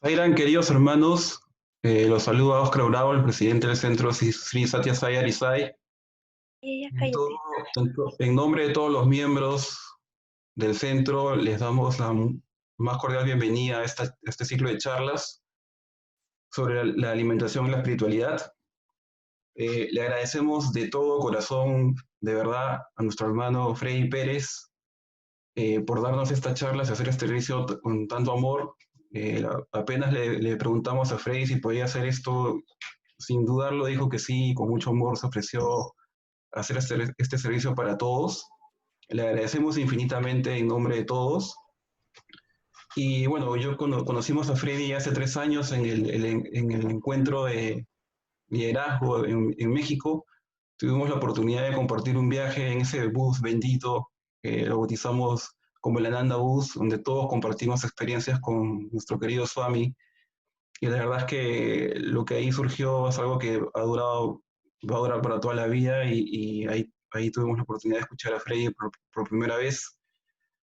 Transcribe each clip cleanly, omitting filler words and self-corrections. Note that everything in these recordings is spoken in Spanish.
Sairan, queridos hermanos, los saluda Oscar Bravo, el presidente del centro Sri Satya Sai Arisai. Ya En, todo- cállate. en nombre de todos los miembros del centro, les damos la más cordial bienvenida a este ciclo de charlas sobre la alimentación y la espiritualidad. Le agradecemos de todo corazón, de verdad, a nuestro hermano Freddy Pérez por darnos esta charla y hacer este servicio con tanto amor. Apenas le preguntamos a Freddy si podía hacer esto, sin dudarlo dijo que sí, con mucho amor se ofreció a hacer este servicio para todos. Le agradecemos infinitamente en nombre de todos. Y bueno, yo conocimos a Freddy hace 3 años en el encuentro de liderazgo en México. Tuvimos la oportunidad de compartir un viaje en ese bus bendito que lo bautizamos como el Ananda Bus, donde todos compartimos experiencias con nuestro querido Swami. Y la verdad es que lo que ahí surgió es algo que va a durar para toda la vida y ahí tuvimos la oportunidad de escuchar a Freddy por primera vez.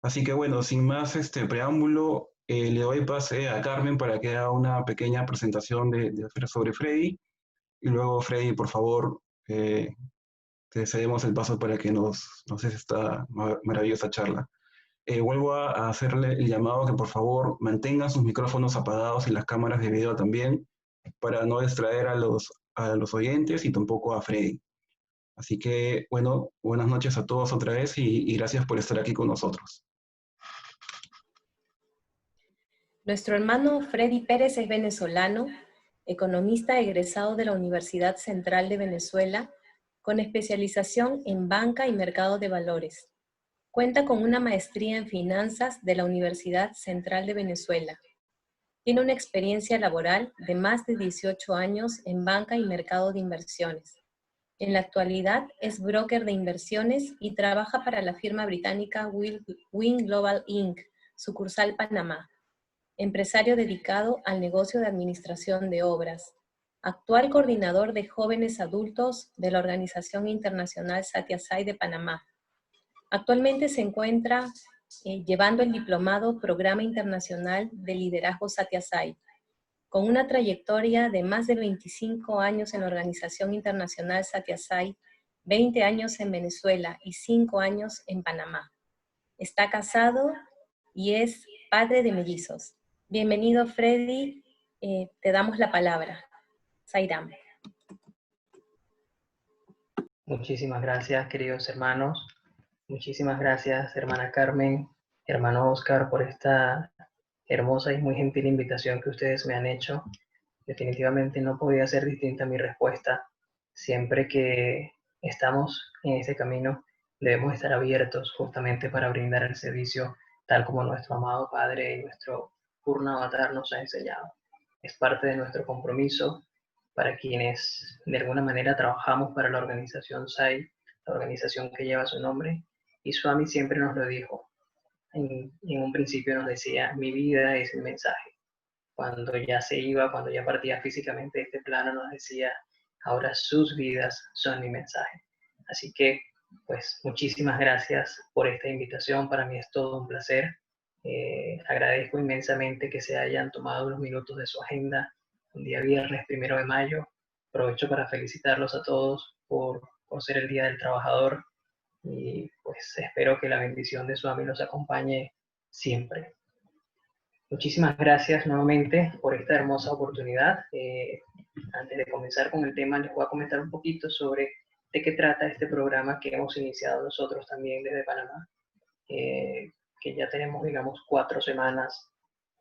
Así que bueno, sin más preámbulo, le doy pase a Carmen para que haga una pequeña presentación sobre Freddy. Y luego, Freddy, por favor, te cedemos el paso para que nos des esta maravillosa charla. Vuelvo a hacerle el llamado que por favor mantengan sus micrófonos apagados y las cámaras de video también para no distraer a los oyentes y tampoco a Freddy. Así que, bueno, buenas noches a todos otra vez y gracias por estar aquí con nosotros. Nuestro hermano Freddy Pérez es venezolano, economista egresado de la Universidad Central de Venezuela, con especialización en banca y mercado de valores. Cuenta con una maestría en finanzas de la Universidad Central de Venezuela. Tiene una experiencia laboral de más de 18 años en banca y mercado de inversiones. En la actualidad es broker de inversiones y trabaja para la firma británica Wing Global Inc., sucursal Panamá. Empresario dedicado al negocio de administración de obras. Actual coordinador de jóvenes adultos de la Organización Internacional Satya Sai de Panamá. Actualmente se encuentra llevando el diplomado Programa Internacional de Liderazgo Satya Sai, con una trayectoria de más de 25 años en la Organización Internacional Satya Sai, 20 años en Venezuela y 5 años en Panamá. Está casado y es padre de mellizos. Bienvenido, Freddy. Te damos la palabra. Sairam. Muchísimas gracias, queridos hermanos. Muchísimas gracias, hermana Carmen, hermano Oscar, por esta hermosa y muy gentil invitación que ustedes me han hecho. Definitivamente no podía ser distinta mi respuesta. Siempre que estamos en ese camino, debemos estar abiertos justamente para brindar el servicio tal como nuestro amado Padre y nuestro Purna Avatar nos ha enseñado. Es parte de nuestro compromiso para quienes de alguna manera trabajamos para la organización SAI, la organización que lleva su nombre, y Swami siempre nos lo dijo. En un principio nos decía, mi vida es el mensaje. Cuando ya se iba, cuando ya partía físicamente de este plano, nos decía, ahora sus vidas son mi mensaje. Así que, pues, muchísimas gracias por esta invitación. Para mí es todo un placer. Agradezco inmensamente que se hayan tomado unos minutos de su agenda un día viernes 1 de mayo. Aprovecho para felicitarlos a todos por ser el Día del Trabajador y pues espero que la bendición de Swami los acompañe siempre. Muchísimas gracias nuevamente por esta hermosa oportunidad. Antes de comenzar con el tema, les voy a comentar un poquito sobre de qué trata este programa que hemos iniciado nosotros también desde Panamá, que ya tenemos, digamos, 4 semanas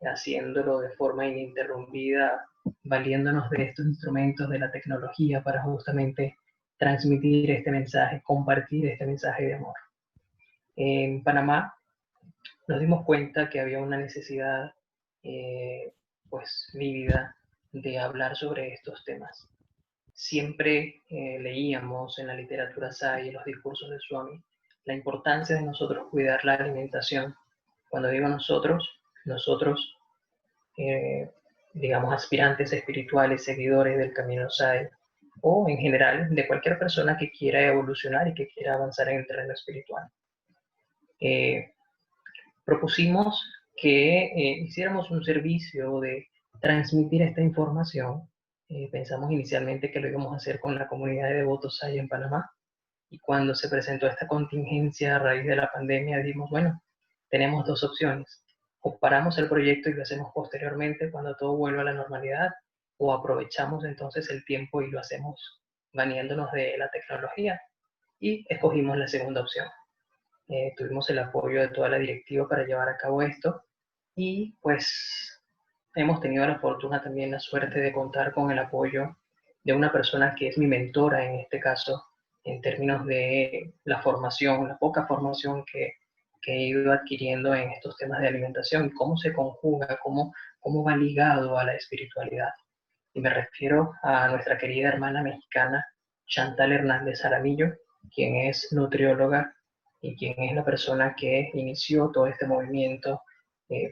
haciéndolo de forma ininterrumpida, valiéndonos de estos instrumentos de la tecnología para justamente transmitir este mensaje, compartir este mensaje de amor. En Panamá nos dimos cuenta que había una necesidad pues vívida de hablar sobre estos temas. Siempre leíamos en la literatura Sai y en los discursos de Swami la importancia de nosotros cuidar la alimentación. Cuando digo nosotros, digamos aspirantes espirituales, seguidores del camino Sai, o en general de cualquier persona que quiera evolucionar y que quiera avanzar en el terreno espiritual. Propusimos que hiciéramos un servicio de transmitir esta información. Pensamos inicialmente que lo íbamos a hacer con la comunidad de devotos Sai en Panamá, y cuando se presentó esta contingencia a raíz de la pandemia, dijimos, bueno, tenemos dos opciones. O paramos el proyecto y lo hacemos posteriormente cuando todo vuelva a la normalidad, o aprovechamos entonces el tiempo y lo hacemos valiéndonos de la tecnología. Y escogimos la segunda opción. Tuvimos el apoyo de toda la directiva para llevar a cabo esto, y pues hemos tenido la fortuna también, la suerte de contar con el apoyo de una persona que es mi mentora en este caso, en términos de la formación, la poca formación que he ido adquiriendo en estos temas de alimentación y cómo se conjuga, cómo va ligado a la espiritualidad. Y me refiero a nuestra querida hermana mexicana Chantal Hernández Aramillo, quien es nutrióloga y quien es la persona que inició todo este movimiento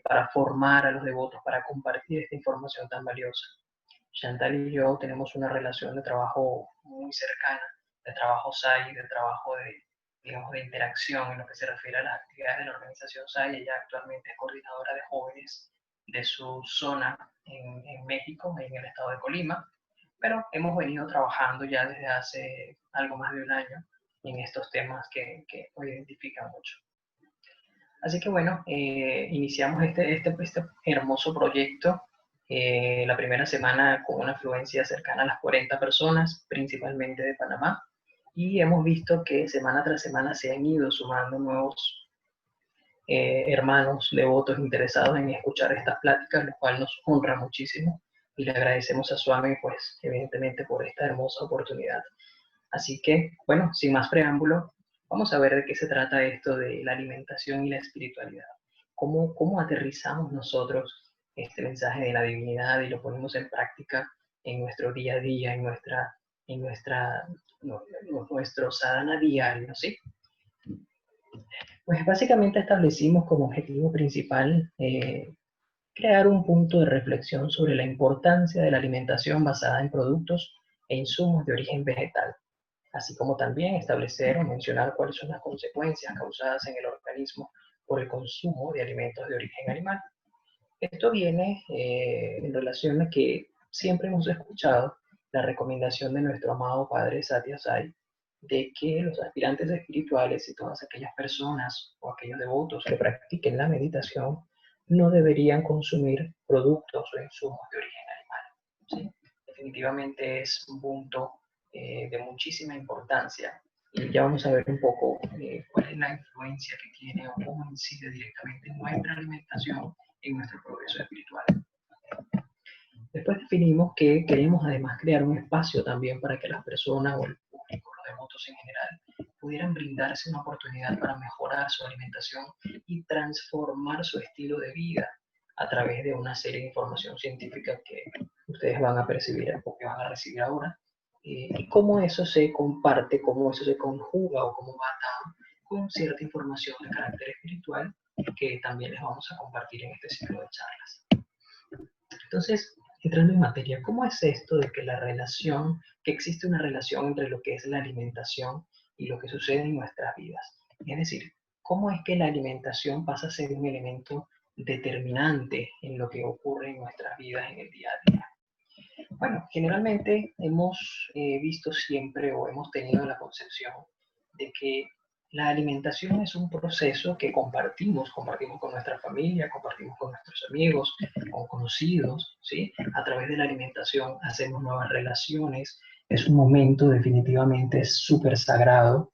para formar a los devotos, para compartir esta información tan valiosa. Chantal y yo tenemos una relación de trabajo muy cercana, de trabajo SAI, de trabajo digamos, de interacción en lo que se refiere a las actividades de la organización SAI. Ella actualmente es coordinadora de jóvenes de su zona en México, en el estado de Colima, pero hemos venido trabajando ya desde hace algo más de un año en estos temas que nos identifican mucho. Así que bueno, iniciamos este hermoso proyecto la primera semana con una afluencia cercana a las 40 personas, principalmente de Panamá, y hemos visto que semana tras semana se han ido sumando nuevos hermanos devotos interesados en escuchar estas pláticas, lo cual nos honra muchísimo, y le agradecemos a Swami, pues, evidentemente, por esta hermosa oportunidad. Así que, bueno, sin más preámbulo, vamos a ver de qué se trata esto de la alimentación y la espiritualidad. ¿Cómo aterrizamos nosotros este mensaje de la divinidad y lo ponemos en práctica en nuestro día a día, en nuestro sadhana diario, ¿sí? Pues básicamente establecimos como objetivo principal crear un punto de reflexión sobre la importancia de la alimentación basada en productos e insumos de origen vegetal, así como también establecer o mencionar cuáles son las consecuencias causadas en el organismo por el consumo de alimentos de origen animal. Esto viene en relación a que siempre hemos escuchado la recomendación de nuestro amado Padre Satya Sai de que los aspirantes espirituales y todas aquellas personas o aquellos devotos que practiquen la meditación no deberían consumir productos o insumos de origen animal, ¿sí? Definitivamente es un punto de muchísima importancia, y ya vamos a ver un poco cuál es la influencia que tiene o cómo incide directamente en nuestra alimentación, en nuestro progreso espiritual. Después definimos que queremos además crear un espacio también para que las personas o el público, los devotos en general, pudieran brindarse una oportunidad para mejorar su alimentación y transformar su estilo de vida a través de una serie de información científica que ustedes van a percibir o que van a recibir ahora, y cómo eso se comparte, cómo eso se conjuga o cómo va atado con cierta información de carácter espiritual que también les vamos a compartir en este ciclo de charlas. Entonces, entrando en materia, ¿cómo es esto de que que existe una relación entre lo que es la alimentación y lo que sucede en nuestras vidas? Es decir, ¿cómo es que la alimentación pasa a ser un elemento determinante en lo que ocurre en nuestras vidas en el día a día? Bueno, generalmente hemos visto siempre o hemos tenido la concepción de que la alimentación es un proceso que compartimos con nuestra familia, compartimos con nuestros amigos, con conocidos, ¿sí? A través de la alimentación hacemos nuevas relaciones. Es un momento definitivamente súper sagrado,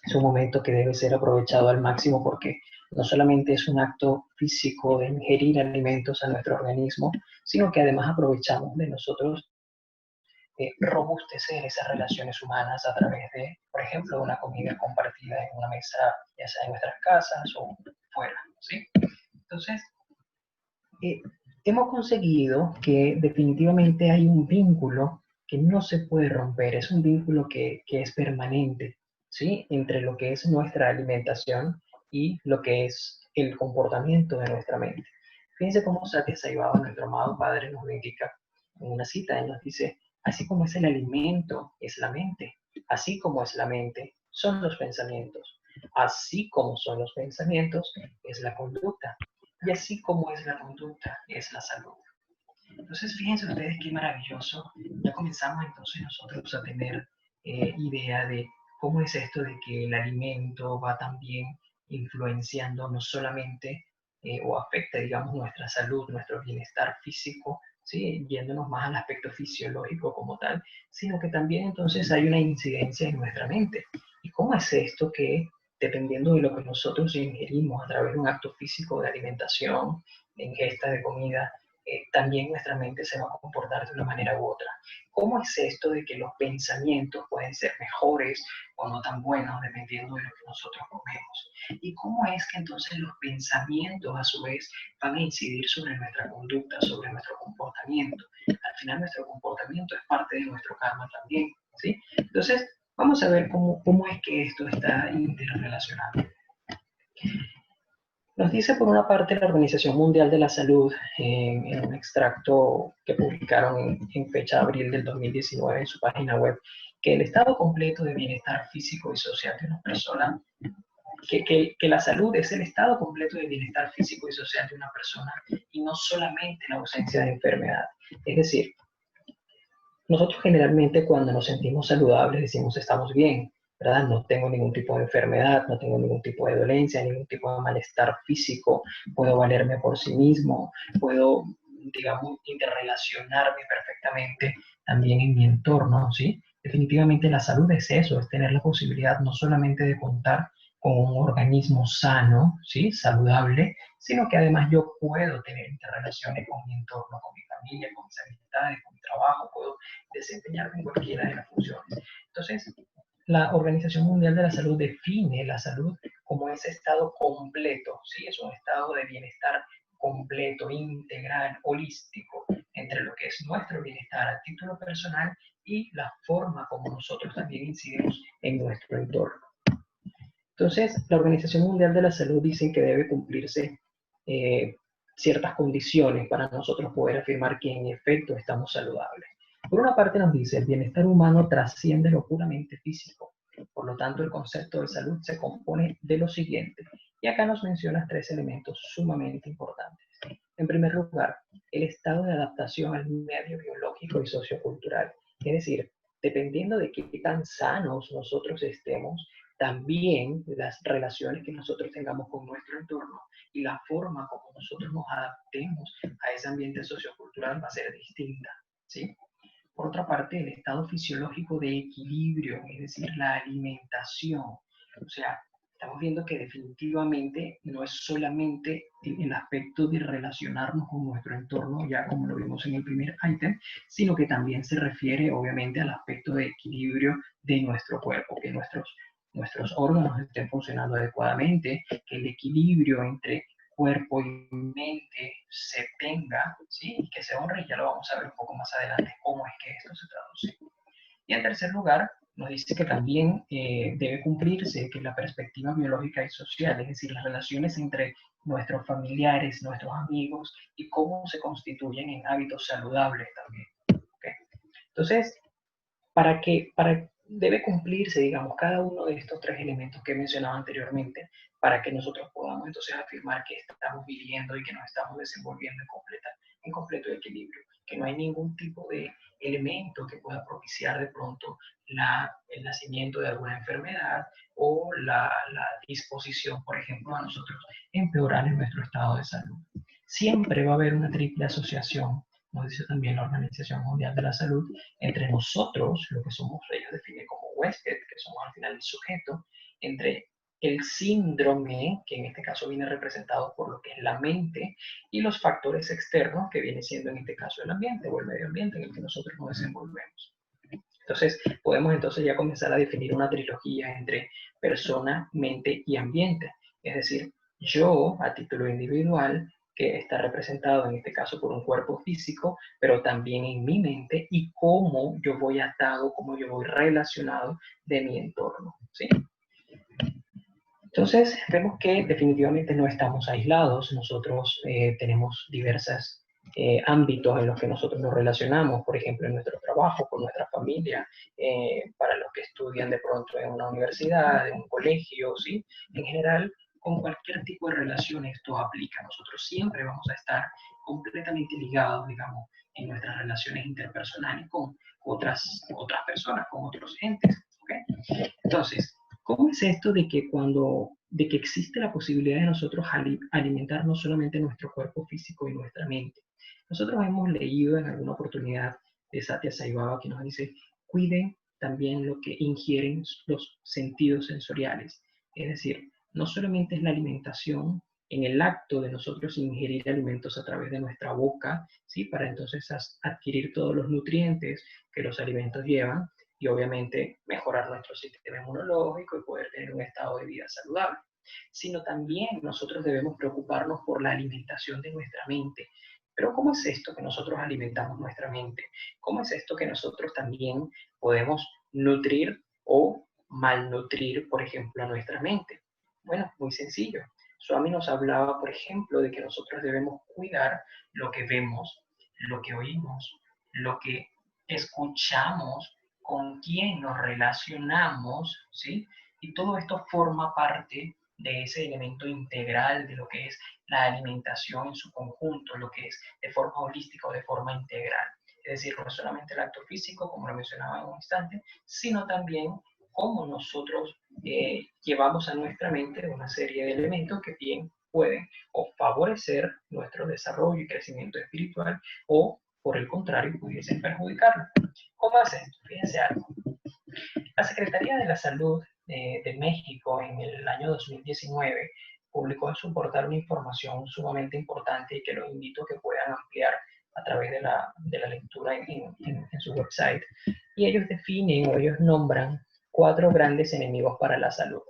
es un momento que debe ser aprovechado al máximo porque no solamente es un acto físico de ingerir alimentos a nuestro organismo, sino que además aprovechamos de nosotros robustecer esas relaciones humanas a través de, por ejemplo, una comida compartida en una mesa, ya sea en nuestras casas o fuera, ¿sí? Entonces, hemos conseguido que definitivamente hay un vínculo que no se puede romper, es un vínculo que es permanente, ¿sí? Entre lo que es nuestra alimentación y lo que es el comportamiento de nuestra mente. Fíjense cómo Satya Sai Baba, nuestro amado Padre, nos lo indica en una cita. Él nos dice: así como es el alimento, es la mente. Así como es la mente, son los pensamientos. Así como son los pensamientos, es la conducta. Y así como es la conducta, es la salud. Entonces, fíjense ustedes qué maravilloso. Ya comenzamos entonces nosotros a tener idea de cómo es esto de que el alimento va también influenciando no solamente o afecta, digamos, nuestra salud, nuestro bienestar físico, ¿sí? Yéndonos más al aspecto fisiológico como tal, sino que también entonces hay una incidencia en nuestra mente. ¿Y cómo es esto que, dependiendo de lo que nosotros ingerimos a través de un acto físico de alimentación, de ingesta de comida, también nuestra mente se va a comportar de una manera u otra? ¿Cómo es esto de que los pensamientos pueden ser mejores o no tan buenos dependiendo de lo que nosotros comemos? ¿Y cómo es que entonces los pensamientos a su vez van a incidir sobre nuestra conducta, sobre nuestro comportamiento? Al final nuestro comportamiento es parte de nuestro karma también, ¿sí? Entonces, vamos a ver cómo es que esto está interrelacionado. Nos dice por una parte la Organización Mundial de la Salud en un extracto que publicaron en fecha de abril del 2019 en su página web, que el estado completo de bienestar físico y social de una persona, que la salud es el estado completo de bienestar físico y social de una persona y no solamente la ausencia de enfermedad. Es decir, nosotros generalmente cuando nos sentimos saludables decimos estamos bien, ¿verdad? No tengo ningún tipo de enfermedad, no tengo ningún tipo de dolencia, ningún tipo de malestar físico, puedo valerme por sí mismo, puedo, digamos, interrelacionarme perfectamente también en mi entorno, ¿sí? Definitivamente la salud es eso, es tener la posibilidad no solamente de contar con un organismo sano, ¿sí? Saludable, sino que además yo puedo tener interrelaciones con mi entorno, con mi familia, con mis amistades, con mi trabajo, puedo desempeñarme en cualquiera de las funciones. Entonces, la Organización Mundial de la Salud define la salud como ese estado completo, ¿sí? Es un estado de bienestar completo, integral, holístico, entre lo que es nuestro bienestar a título personal y la forma como nosotros también incidimos en nuestro entorno. Entonces, la Organización Mundial de la Salud dice que debe cumplirse ciertas condiciones para nosotros poder afirmar que en efecto estamos saludables. Por una parte nos dice, el bienestar humano trasciende lo puramente físico. Por lo tanto, el concepto de salud se compone de lo siguiente. Y acá nos mencionas tres elementos sumamente importantes. En primer lugar, el estado de adaptación al medio biológico y sociocultural. Es decir, dependiendo de qué tan sanos nosotros estemos, también las relaciones que nosotros tengamos con nuestro entorno y la forma como nosotros nos adaptemos a ese ambiente sociocultural va a ser distinta, ¿sí? Por otra parte, el estado fisiológico de equilibrio, es decir, la alimentación. O sea, estamos viendo que definitivamente no es solamente el aspecto de relacionarnos con nuestro entorno, ya como lo vimos en el primer ítem, sino que también se refiere obviamente al aspecto de equilibrio de nuestro cuerpo, que nuestros órganos estén funcionando adecuadamente, que el equilibrio entre cuerpo y mente se tenga, ¿sí? Y que se honre, y ya lo vamos a ver un poco más adelante cómo es que esto se traduce. Y en tercer lugar, nos dice que también debe cumplirse que la perspectiva biológica y social, es decir, las relaciones entre nuestros familiares, nuestros amigos, y cómo se constituyen en hábitos saludables también. ¿Okay? Entonces, debe cumplirse, digamos, cada uno de estos tres elementos que he mencionado anteriormente para que nosotros podamos entonces afirmar que estamos viviendo y que nos estamos desenvolviendo en completo equilibrio, que no hay ningún tipo de elemento que pueda propiciar de pronto el nacimiento de alguna enfermedad o la disposición, por ejemplo, a nosotros empeorar en nuestro estado de salud. Siempre va a haber una triple asociación, nos dice también la Organización Mundial de la Salud, entre nosotros, lo que somos, ellos definen como huésped, que somos al final el sujeto, entre el síndrome, que en este caso viene representado por lo que es la mente, y los factores externos, que viene siendo en este caso el ambiente o el medio ambiente en el que nosotros nos desenvolvemos. Entonces, podemos entonces ya comenzar a definir una trilogía entre persona, mente y ambiente. Es decir, yo, a título individual, que está representado en este caso por un cuerpo físico, pero también en mi mente y cómo yo voy atado, cómo yo voy relacionado de mi entorno, ¿sí? Entonces, vemos que definitivamente no estamos aislados, nosotros tenemos diversos ámbitos en los que nosotros nos relacionamos, por ejemplo, en nuestro trabajo, con nuestra familia, para los que estudian de pronto en una universidad, en un colegio, ¿sí? En general, con cualquier tipo de relación esto aplica. Nosotros siempre vamos a estar completamente ligados, digamos, en nuestras relaciones interpersonales con otras personas, con otros entes. ¿Okay? Entonces, ¿cómo es esto de que existe la posibilidad de nosotros alimentar no solamente nuestro cuerpo físico y nuestra mente? Nosotros hemos leído en alguna oportunidad de Satya Sai Baba que nos dice, cuiden también lo que ingieren los sentidos sensoriales. Es decir, no solamente es la alimentación en el acto de nosotros ingerir alimentos a través de nuestra boca, ¿sí? Para entonces adquirir todos los nutrientes que los alimentos llevan y obviamente mejorar nuestro sistema inmunológico y poder tener un estado de vida saludable, sino también nosotros debemos preocuparnos por la alimentación de nuestra mente. Pero ¿cómo es esto que nosotros alimentamos nuestra mente? ¿Cómo es esto que nosotros también podemos nutrir o malnutrir, por ejemplo, a nuestra mente? Bueno, muy sencillo. Swami nos hablaba, por ejemplo, de que nosotros debemos cuidar lo que vemos, lo que oímos, lo que escuchamos, con quién nos relacionamos, ¿sí? Y todo esto forma parte de ese elemento integral de lo que es la alimentación en su conjunto, lo que es de forma holística o de forma integral. Es decir, no es solamente el acto físico, como lo mencionaba en un instante, sino también cómo nosotros llevamos a nuestra mente una serie de elementos que bien pueden o favorecer nuestro desarrollo y crecimiento espiritual o, por el contrario, pudiesen perjudicarlo. ¿Cómo hace esto? Fíjense algo. La Secretaría de la Salud de México en el año 2019 publicó en su portal una información sumamente importante y que los invito a que puedan ampliar a través de la lectura en su website. Y ellos definen o ellos nombran 4 grandes enemigos para la salud.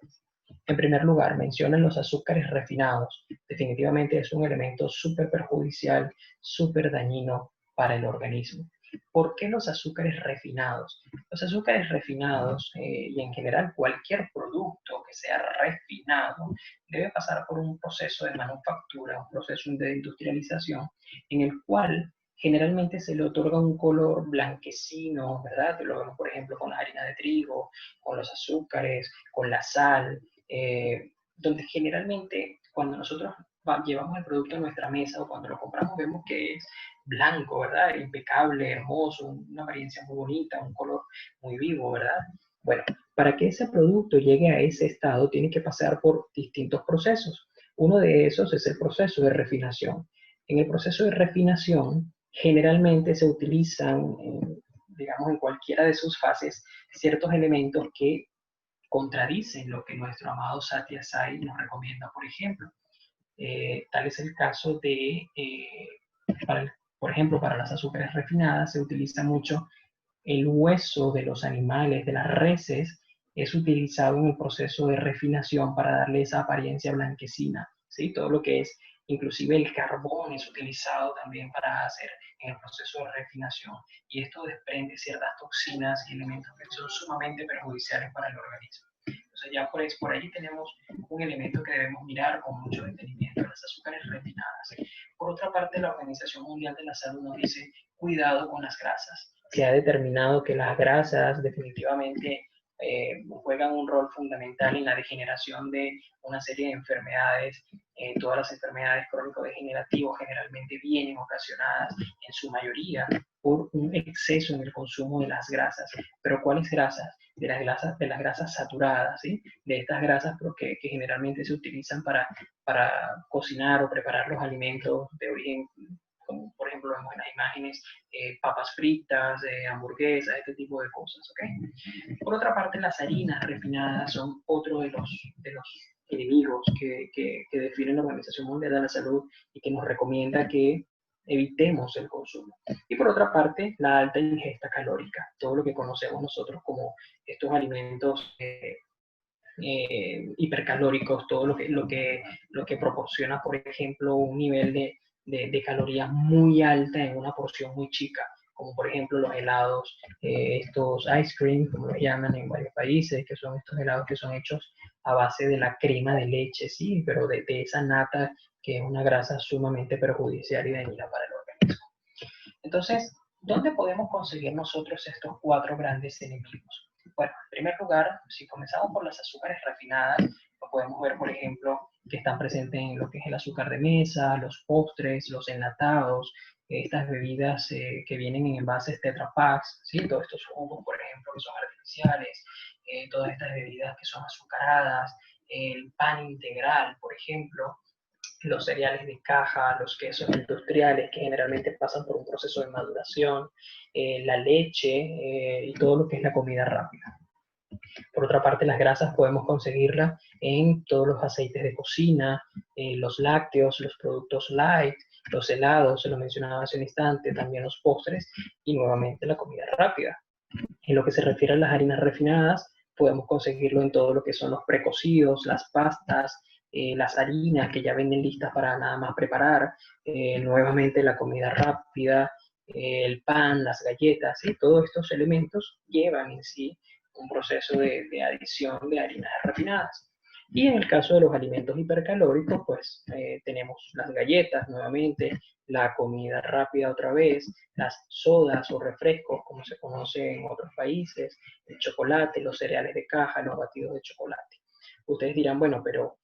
En primer lugar, mencionan los azúcares refinados. Definitivamente es un elemento súper perjudicial, súper dañino para el organismo. ¿Por qué los azúcares refinados? Los azúcares refinados y en general cualquier producto que sea refinado debe pasar por un proceso de manufactura, un proceso de industrialización en el cual generalmente se le otorga un color blanquecino, ¿verdad? Lo vemos, por ejemplo, con la harina de trigo, con los azúcares, con la sal, donde generalmente cuando nosotros llevamos el producto a nuestra mesa o cuando lo compramos vemos que es blanco, ¿verdad? Impecable, hermoso, una apariencia muy bonita, un color muy vivo, ¿verdad? Bueno, para que ese producto llegue a ese estado tiene que pasar por distintos procesos. Uno de esos es el proceso de refinación. En el proceso de refinación generalmente se utilizan, digamos, en cualquiera de sus fases, ciertos elementos que contradicen lo que nuestro amado Satya Sai nos recomienda, por ejemplo. Tal es el caso de, por ejemplo, para las azúcares refinadas se utiliza mucho el hueso de los animales, de las reses, es utilizado en el proceso de refinación para darle esa apariencia blanquecina, ¿sí? Todo lo que es, inclusive el carbón es utilizado también para hacer en el proceso de refinación y esto desprende ciertas toxinas y elementos que son sumamente perjudiciales para el organismo. Entonces ya por ahí tenemos un elemento que debemos mirar con mucho detenimiento, las azúcares refinadas. Por otra parte, la Organización Mundial de la Salud nos dice, cuidado con las grasas. Se ha determinado que las grasas definitivamente juegan un rol fundamental en la degeneración de una serie de enfermedades. Todas las enfermedades crónico-degenerativas generalmente vienen ocasionadas en su mayoría por un exceso en el consumo de las grasas. ¿Pero cuáles grasas? De las grasas saturadas, ¿sí? De estas grasas que generalmente se utilizan para cocinar o preparar los alimentos de origen, como por ejemplo vemos en las imágenes, papas fritas, hamburguesas, este tipo de cosas, ¿ok? Por otra parte, las harinas refinadas son otro de los enemigos que define la Organización Mundial de la Salud y que nos recomienda que evitemos el consumo. Y por otra parte, la alta ingesta calórica, todo lo que conocemos nosotros como estos alimentos hipercalóricos, todo lo que proporciona, por ejemplo, un nivel de calorías muy alta en una porción muy chica, como por ejemplo los helados, estos ice cream, como los llaman en varios países, que son estos helados que son hechos a base de la crema de leche, sí, pero de esa nata que es una grasa sumamente perjudicial y dañina para el organismo. Entonces, ¿dónde podemos conseguir nosotros estos 4 grandes enemigos? Bueno, en primer lugar, si comenzamos por las azúcares refinadas, lo podemos ver, por ejemplo, que están presentes en lo que es el azúcar de mesa, los postres, los enlatados, estas bebidas que vienen en envases Tetra Paks, ¿sí? Todos estos jugos, por ejemplo, que son artificiales, todas estas bebidas que son azucaradas, el pan integral, por ejemplo, los cereales de caja, los quesos industriales que generalmente pasan por un proceso de maduración, la leche y todo lo que es la comida rápida. Por otra parte, las grasas podemos conseguirlas en todos los aceites de cocina, los lácteos, los productos light, los helados, se lo mencionaba hace un instante, también los postres y nuevamente la comida rápida. En lo que se refiere a las harinas refinadas, podemos conseguirlo en todo lo que son los precocidos, las pastas, las harinas que ya venden listas para nada más preparar, nuevamente la comida rápida, el pan, las galletas, y todos estos elementos llevan en sí un proceso de adición de harinas refinadas. Y en el caso de los alimentos hipercalóricos, pues tenemos las galletas nuevamente, la comida rápida otra vez, las sodas o refrescos, como se conoce en otros países, el chocolate, los cereales de caja, los batidos de chocolate. Ustedes dirán, bueno, pero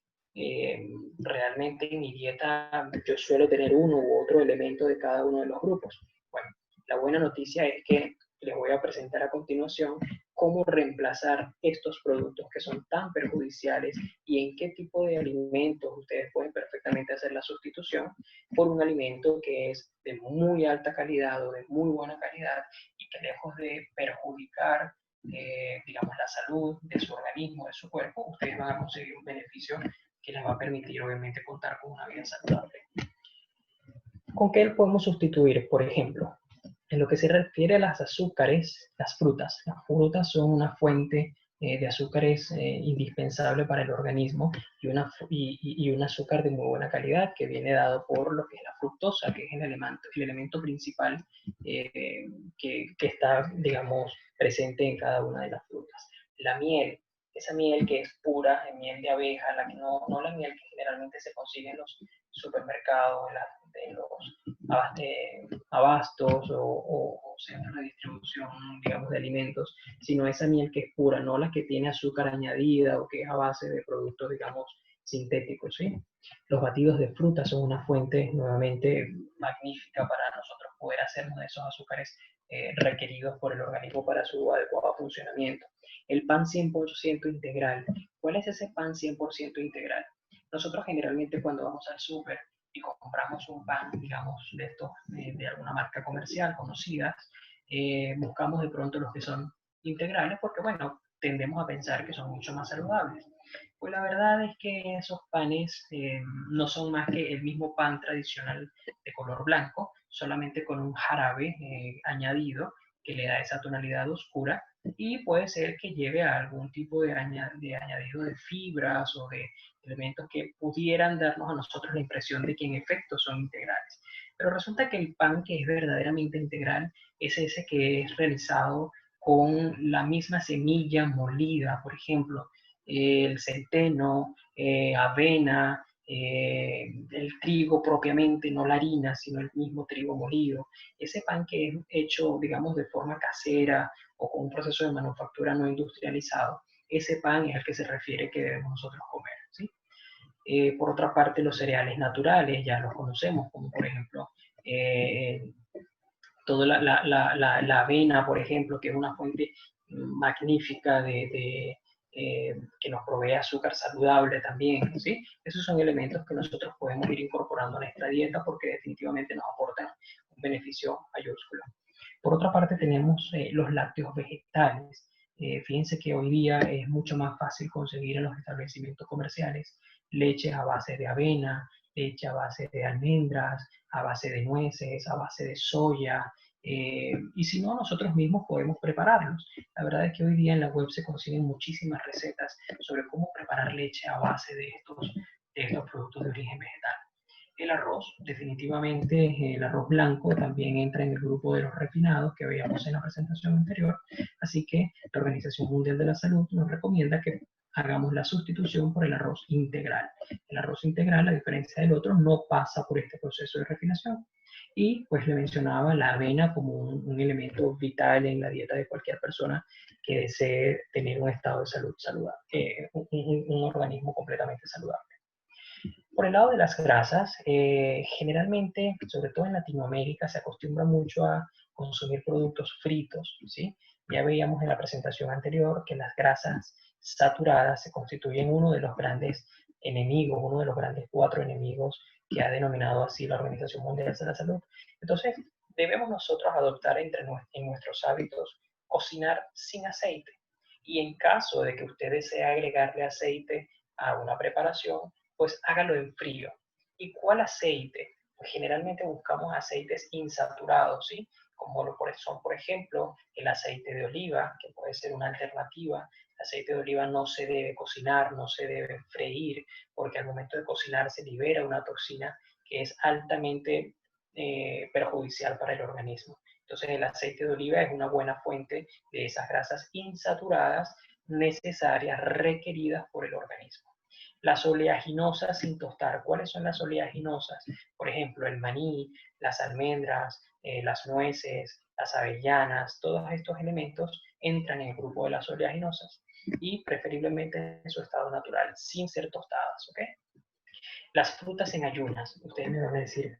realmente en mi dieta yo suelo tener uno u otro elemento de cada uno de los grupos. Bueno, la buena noticia es que les voy a presentar a continuación cómo reemplazar estos productos que son tan perjudiciales y en qué tipo de alimentos ustedes pueden perfectamente hacer la sustitución por un alimento que es de muy alta calidad o de muy buena calidad y que lejos de perjudicar, digamos, la salud de su organismo, de su cuerpo, ustedes van a conseguir un beneficio que les va a permitir, obviamente, contar con una vida saludable. ¿Con qué podemos sustituir? Por ejemplo, en lo que se refiere a las azúcares, las frutas. Las frutas son una fuente de azúcares indispensable para el organismo y un azúcar de muy buena calidad que viene dado por lo que es la fructosa, que es el elemento principal que está, digamos, presente en cada una de las frutas. La miel, esa miel que es pura, miel de abeja, la que no la miel que generalmente se consigue en los supermercados, en los abastos o centros de distribución, digamos, de alimentos, sino esa miel que es pura, no la que tiene azúcar añadida o que es a base de productos, digamos, sintéticos, ¿sí? Los batidos de fruta son una fuente nuevamente magnífica para nosotros poder hacernos de esos azúcares requeridos por el organismo para su adecuado funcionamiento. El pan 100% integral. ¿Cuál es ese pan 100% integral? Nosotros generalmente cuando vamos al súper y compramos un pan, digamos, de estos, de alguna marca comercial conocida, buscamos de pronto los que son integrales porque, bueno, tendemos a pensar que son mucho más saludables. Pues la verdad es que esos panes no son más que el mismo pan tradicional de color blanco, solamente con un jarabe añadido que le da esa tonalidad oscura y puede ser que lleve a algún tipo de añadido de fibras o de elementos que pudieran darnos a nosotros la impresión de que en efecto son integrales. Pero resulta que el pan que es verdaderamente integral es ese que es realizado con la misma semilla molida, por ejemplo, el centeno, avena, el trigo propiamente, no la harina, sino el mismo trigo molido. Ese pan que es hecho, digamos, de forma casera o con un proceso de manufactura no industrializado, ese pan es al que se refiere que debemos nosotros comer, ¿sí? Por otra parte, los cereales naturales ya los conocemos, como por ejemplo toda la avena, por ejemplo, que es una fuente magnífica que nos provee azúcar saludable también, ¿sí? Esos son elementos que nosotros podemos ir incorporando a nuestra dieta porque definitivamente nos aportan un beneficio mayúsculo. Por otra parte, tenemos los lácteos vegetales. Fíjense que hoy día es mucho más fácil conseguir en los establecimientos comerciales leches a base de avena, leche a base de almendras, a base de nueces, a base de soya, y si no, nosotros mismos podemos prepararlos. La verdad es que hoy día en la web se consiguen muchísimas recetas sobre cómo preparar leche a base de estos productos de origen vegetal. El arroz, definitivamente, el arroz blanco también entra en el grupo de los refinados que veíamos en la presentación anterior, así que la Organización Mundial de la Salud nos recomienda que hagamos la sustitución por el arroz integral. El arroz integral, a diferencia del otro, no pasa por este proceso de refinación. Y pues le mencionaba la avena como un elemento vital en la dieta de cualquier persona que desee tener un estado de salud saludable, un organismo completamente saludable. Por el lado de las grasas, generalmente, sobre todo en Latinoamérica, se acostumbra mucho a consumir productos fritos, ¿sí? Ya veíamos en la presentación anterior que las grasas saturadas se constituyen uno de los grandes enemigos, uno de los grandes 4 enemigos que ha denominado así la Organización Mundial de la Salud. Entonces, debemos nosotros adoptar en nuestros hábitos cocinar sin aceite. Y en caso de que usted desee agregarle aceite a una preparación, pues hágalo en frío. ¿Y cuál aceite? Pues generalmente buscamos aceites insaturados, ¿sí? Como son, por ejemplo, el aceite de oliva, que puede ser una alternativa. El aceite de oliva no se debe cocinar, no se debe freír, porque al momento de cocinar se libera una toxina que es altamente perjudicial para el organismo. Entonces el aceite de oliva es una buena fuente de esas grasas insaturadas necesarias, requeridas por el organismo. Las oleaginosas sin tostar. ¿Cuáles son las oleaginosas? Por ejemplo, el maní, las almendras, las nueces, las avellanas, todos estos elementos entran en el grupo de las oleaginosas y preferiblemente en su estado natural, sin ser tostadas, ¿ok? Las frutas en ayunas. Ustedes me van a decir,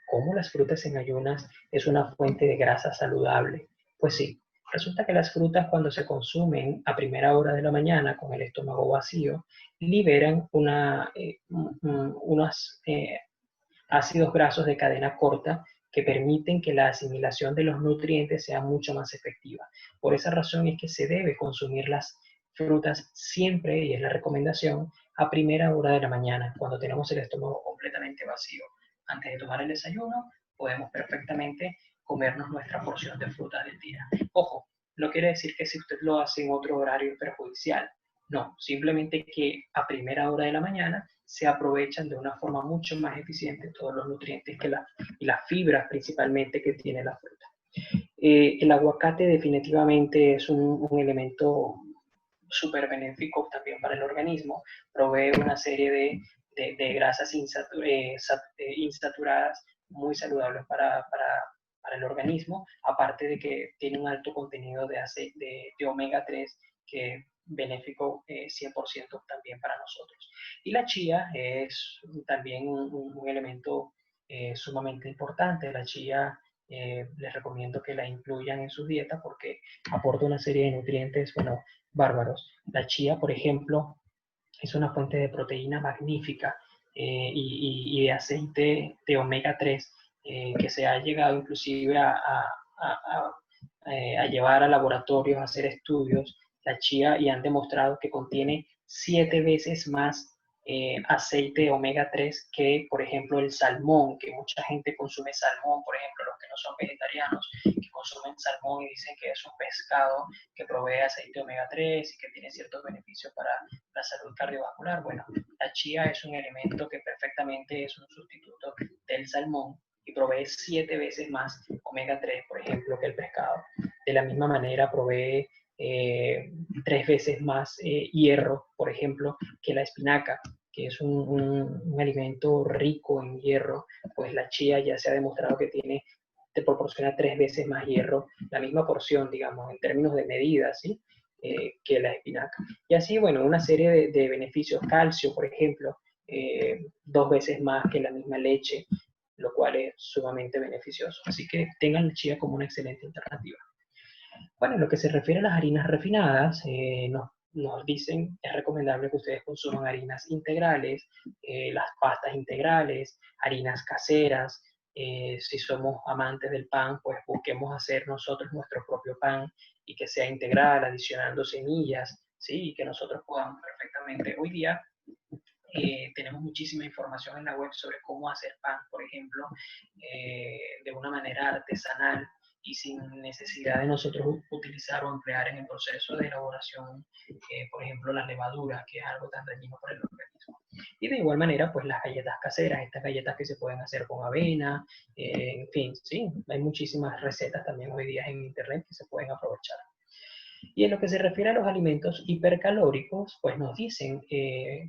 ¿cómo las frutas en ayunas es una fuente de grasa saludable? Pues sí, resulta que las frutas cuando se consumen a primera hora de la mañana con el estómago vacío, liberan unos ácidos grasos de cadena corta que permiten que la asimilación de los nutrientes sea mucho más efectiva. Por esa razón es que se debe consumir las frutas siempre, y es la recomendación, a primera hora de la mañana, cuando tenemos el estómago completamente vacío. Antes de tomar el desayuno, podemos perfectamente comernos nuestra porción de fruta del día. Ojo, no quiere decir que si usted lo hace en otro horario es perjudicial. No, simplemente que a primera hora de la mañana se aprovechan de una forma mucho más eficiente todos los nutrientes y las fibras principalmente que tiene la fruta. El aguacate definitivamente es un elemento súper benéfico también para el organismo, provee una serie de grasas insaturadas muy saludables para el organismo, aparte de que tiene un alto contenido de omega 3 que es benéfico 100% también para nosotros. Y la chía es también un elemento sumamente importante. La chía les recomiendo que la incluyan en su dieta porque aporta una serie de nutrientes, bueno, bárbaros. La chía, por ejemplo, es una fuente de proteína magnífica y de aceite de omega 3 que se ha llegado inclusive a llevar a laboratorios a hacer estudios, la chía, y han demostrado que contiene 7 veces más aceite de omega 3 que, por ejemplo, el salmón, que mucha gente consume salmón, por ejemplo, los que no son vegetarianos, que consumen salmón y dicen que es un pescado que provee aceite de omega 3 y que tiene ciertos beneficios para la salud cardiovascular. Bueno, la chía es un elemento que perfectamente es un sustituto del salmón y provee 7 veces más omega 3, por ejemplo, que el pescado. De la misma manera provee 3 veces más hierro, por ejemplo, que la espinaca, que es un alimento rico en hierro. Pues la chía ya se ha demostrado que te proporciona 3 veces más hierro, la misma porción, digamos, en términos de medida, ¿sí? Que la espinaca. Y así, bueno, una serie de beneficios. Calcio, por ejemplo, 2 veces más que la misma leche, lo cual es sumamente beneficioso. Así que tengan la chía como una excelente alternativa. Bueno, en lo que se refiere a las harinas refinadas, nos dicen, es recomendable que ustedes consuman harinas integrales, las pastas integrales, harinas caseras. Si somos amantes del pan, pues busquemos hacer nosotros nuestro propio pan y que sea integral, adicionando semillas, ¿sí? Y que nosotros podamos perfectamente. Hoy día tenemos muchísima información en la web sobre cómo hacer pan, por ejemplo, de una manera artesanal y sin necesidad de nosotros utilizar o emplear en el proceso de elaboración, por ejemplo, la levadura, que es algo tan dañino para el organismo. Y de igual manera, pues las galletas caseras, estas galletas que se pueden hacer con avena, en fin, sí, hay muchísimas recetas también hoy día en internet que se pueden aprovechar. Y en lo que se refiere a los alimentos hipercalóricos, pues nos dicen,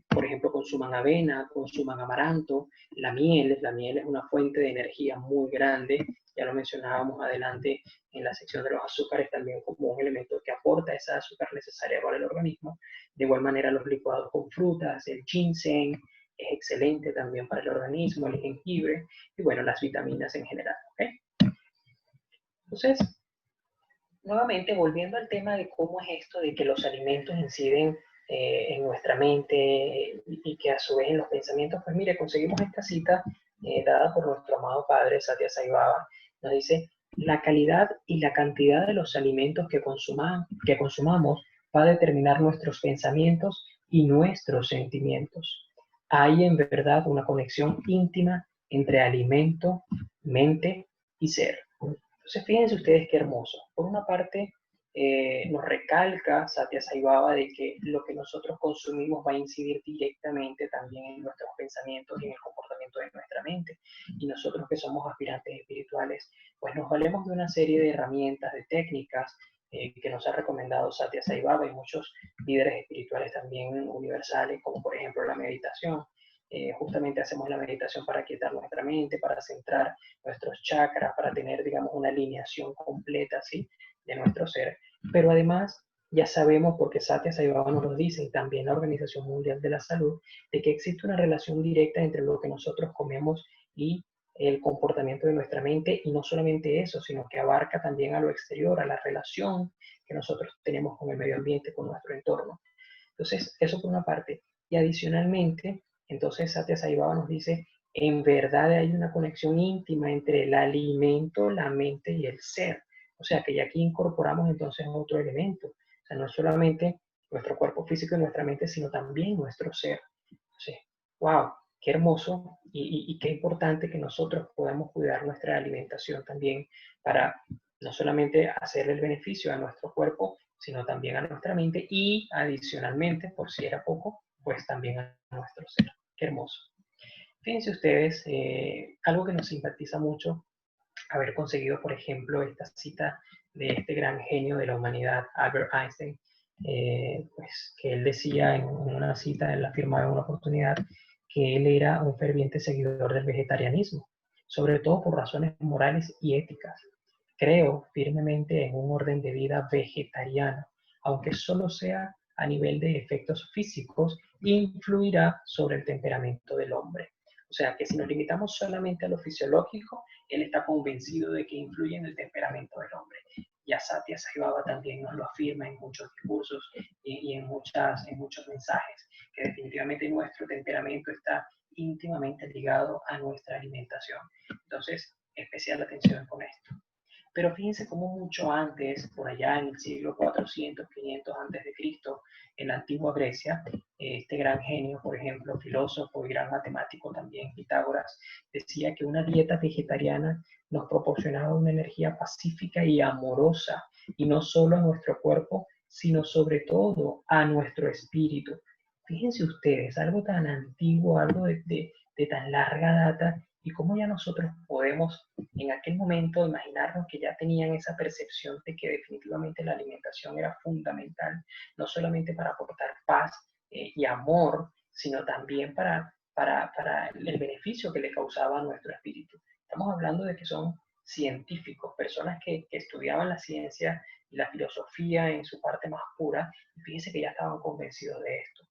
por ejemplo, consuman avena, consuman amaranto, la miel es una fuente de energía muy grande, ya lo mencionábamos adelante en la sección de los azúcares también como un elemento que aporta esa azúcar necesaria para el organismo. De igual manera los licuados con frutas, el ginseng, es excelente también para el organismo, el jengibre, y bueno, las vitaminas en general, ¿ok? Entonces, nuevamente, volviendo al tema de cómo es esto de que los alimentos inciden en nuestra mente y que a su vez en los pensamientos, pues mire, conseguimos esta cita dada por nuestro amado padre Satya Sai Baba. Nos dice, la calidad y la cantidad de los alimentos que consumamos va a determinar nuestros pensamientos y nuestros sentimientos. Hay en verdad una conexión íntima entre alimento, mente y ser. Entonces, fíjense ustedes qué hermoso. Por una parte, nos recalca Satya Sai Baba de que lo que nosotros consumimos va a incidir directamente también en nuestros pensamientos y en el comportamiento de nuestra mente. Y nosotros que somos aspirantes espirituales, pues nos valemos de una serie de herramientas, de técnicas que nos ha recomendado Satya Sai Baba y muchos líderes espirituales también universales, como por ejemplo la meditación. Justamente hacemos la meditación para quietar nuestra mente, para centrar nuestros chakras, para tener, digamos, una alineación completa, ¿sí?, de nuestro ser. Pero además, ya sabemos, porque Satya Sai Baba nos lo dice, y también la Organización Mundial de la Salud, de que existe una relación directa entre lo que nosotros comemos y el comportamiento de nuestra mente, y no solamente eso, sino que abarca también a lo exterior, a la relación que nosotros tenemos con el medio ambiente, con nuestro entorno. Entonces, eso por una parte. Y adicionalmente, entonces Satya Sai Baba nos dice, en verdad hay una conexión íntima entre el alimento, la mente y el ser. O sea que ya aquí incorporamos entonces otro elemento. O sea, no es solamente nuestro cuerpo físico y nuestra mente, sino también nuestro ser. Entonces, wow, qué hermoso y qué importante que nosotros podamos cuidar nuestra alimentación también para no solamente hacer el beneficio a nuestro cuerpo, sino también a nuestra mente y adicionalmente, por si era poco, pues también a nuestro ser. Qué hermoso. Fíjense ustedes, algo que nos simpatiza mucho, haber conseguido, por ejemplo, esta cita de este gran genio de la humanidad, Albert Einstein, pues que él decía en una cita, él afirmaba en una oportunidad que él era un ferviente seguidor del vegetarianismo, sobre todo por razones morales y éticas. Creo firmemente en un orden de vida vegetariano, aunque solo sea a nivel de efectos físicos, influirá sobre el temperamento del hombre. O sea que si nos limitamos solamente a lo fisiológico, él está convencido de que influye en el temperamento del hombre. Ya Satya Sai Baba también nos lo afirma en muchos discursos y en muchos mensajes, que definitivamente nuestro temperamento está íntimamente ligado a nuestra alimentación. Entonces, especial atención con esto. Pero fíjense cómo mucho antes, por allá en el siglo 400, 500 antes de Cristo, en la antigua Grecia, este gran genio, por ejemplo, filósofo y gran matemático también, Pitágoras, decía que una dieta vegetariana nos proporcionaba una energía pacífica y amorosa, y no solo a nuestro cuerpo, sino sobre todo a nuestro espíritu. Fíjense ustedes, algo tan antiguo, algo de tan larga data, y cómo ya nosotros podemos en aquel momento imaginarnos que ya tenían esa percepción de que definitivamente la alimentación era fundamental, no solamente para aportar paz y amor, sino también para el beneficio que le causaba a nuestro espíritu. Estamos hablando de que son científicos, personas que estudiaban la ciencia y la filosofía en su parte más pura, y fíjense que ya estaban convencidos de esto.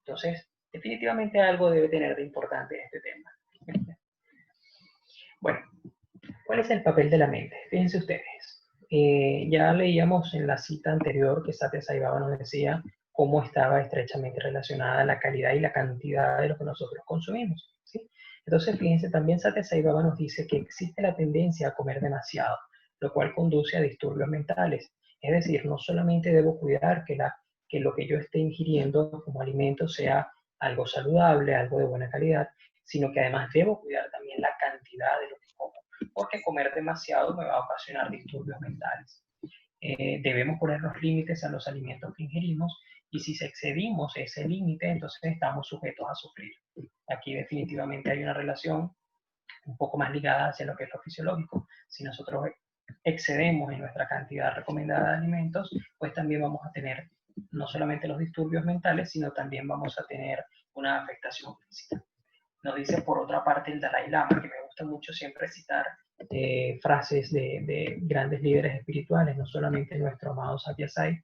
Entonces, definitivamente algo debe tener de importante este tema. Bueno, ¿cuál es el papel de la mente? Fíjense ustedes. Ya leíamos en la cita anterior que Satya Sai Baba nos decía cómo estaba estrechamente relacionada la calidad y la cantidad de lo que nosotros consumimos, ¿sí? Entonces, fíjense, también Satya Sai Baba nos dice que existe la tendencia a comer demasiado, lo cual conduce a disturbios mentales. Es decir, no solamente debo cuidar que lo que yo esté ingiriendo como alimento sea algo saludable, algo de buena calidad, sino que además debo cuidar también la cantidad de lo que como, porque comer demasiado me va a ocasionar disturbios mentales. Debemos poner los límites a los alimentos que ingerimos y si excedimos ese límite, entonces estamos sujetos a sufrir. Aquí definitivamente hay una relación un poco más ligada hacia lo que es lo fisiológico. Si nosotros excedemos en nuestra cantidad recomendada de alimentos, pues también vamos a tener no solamente los disturbios mentales, sino también vamos a tener una afectación física. Nos dice por otra parte el Dalai Lama, que me gusta mucho siempre citar frases de grandes líderes espirituales, no solamente nuestro amado Satya Sai,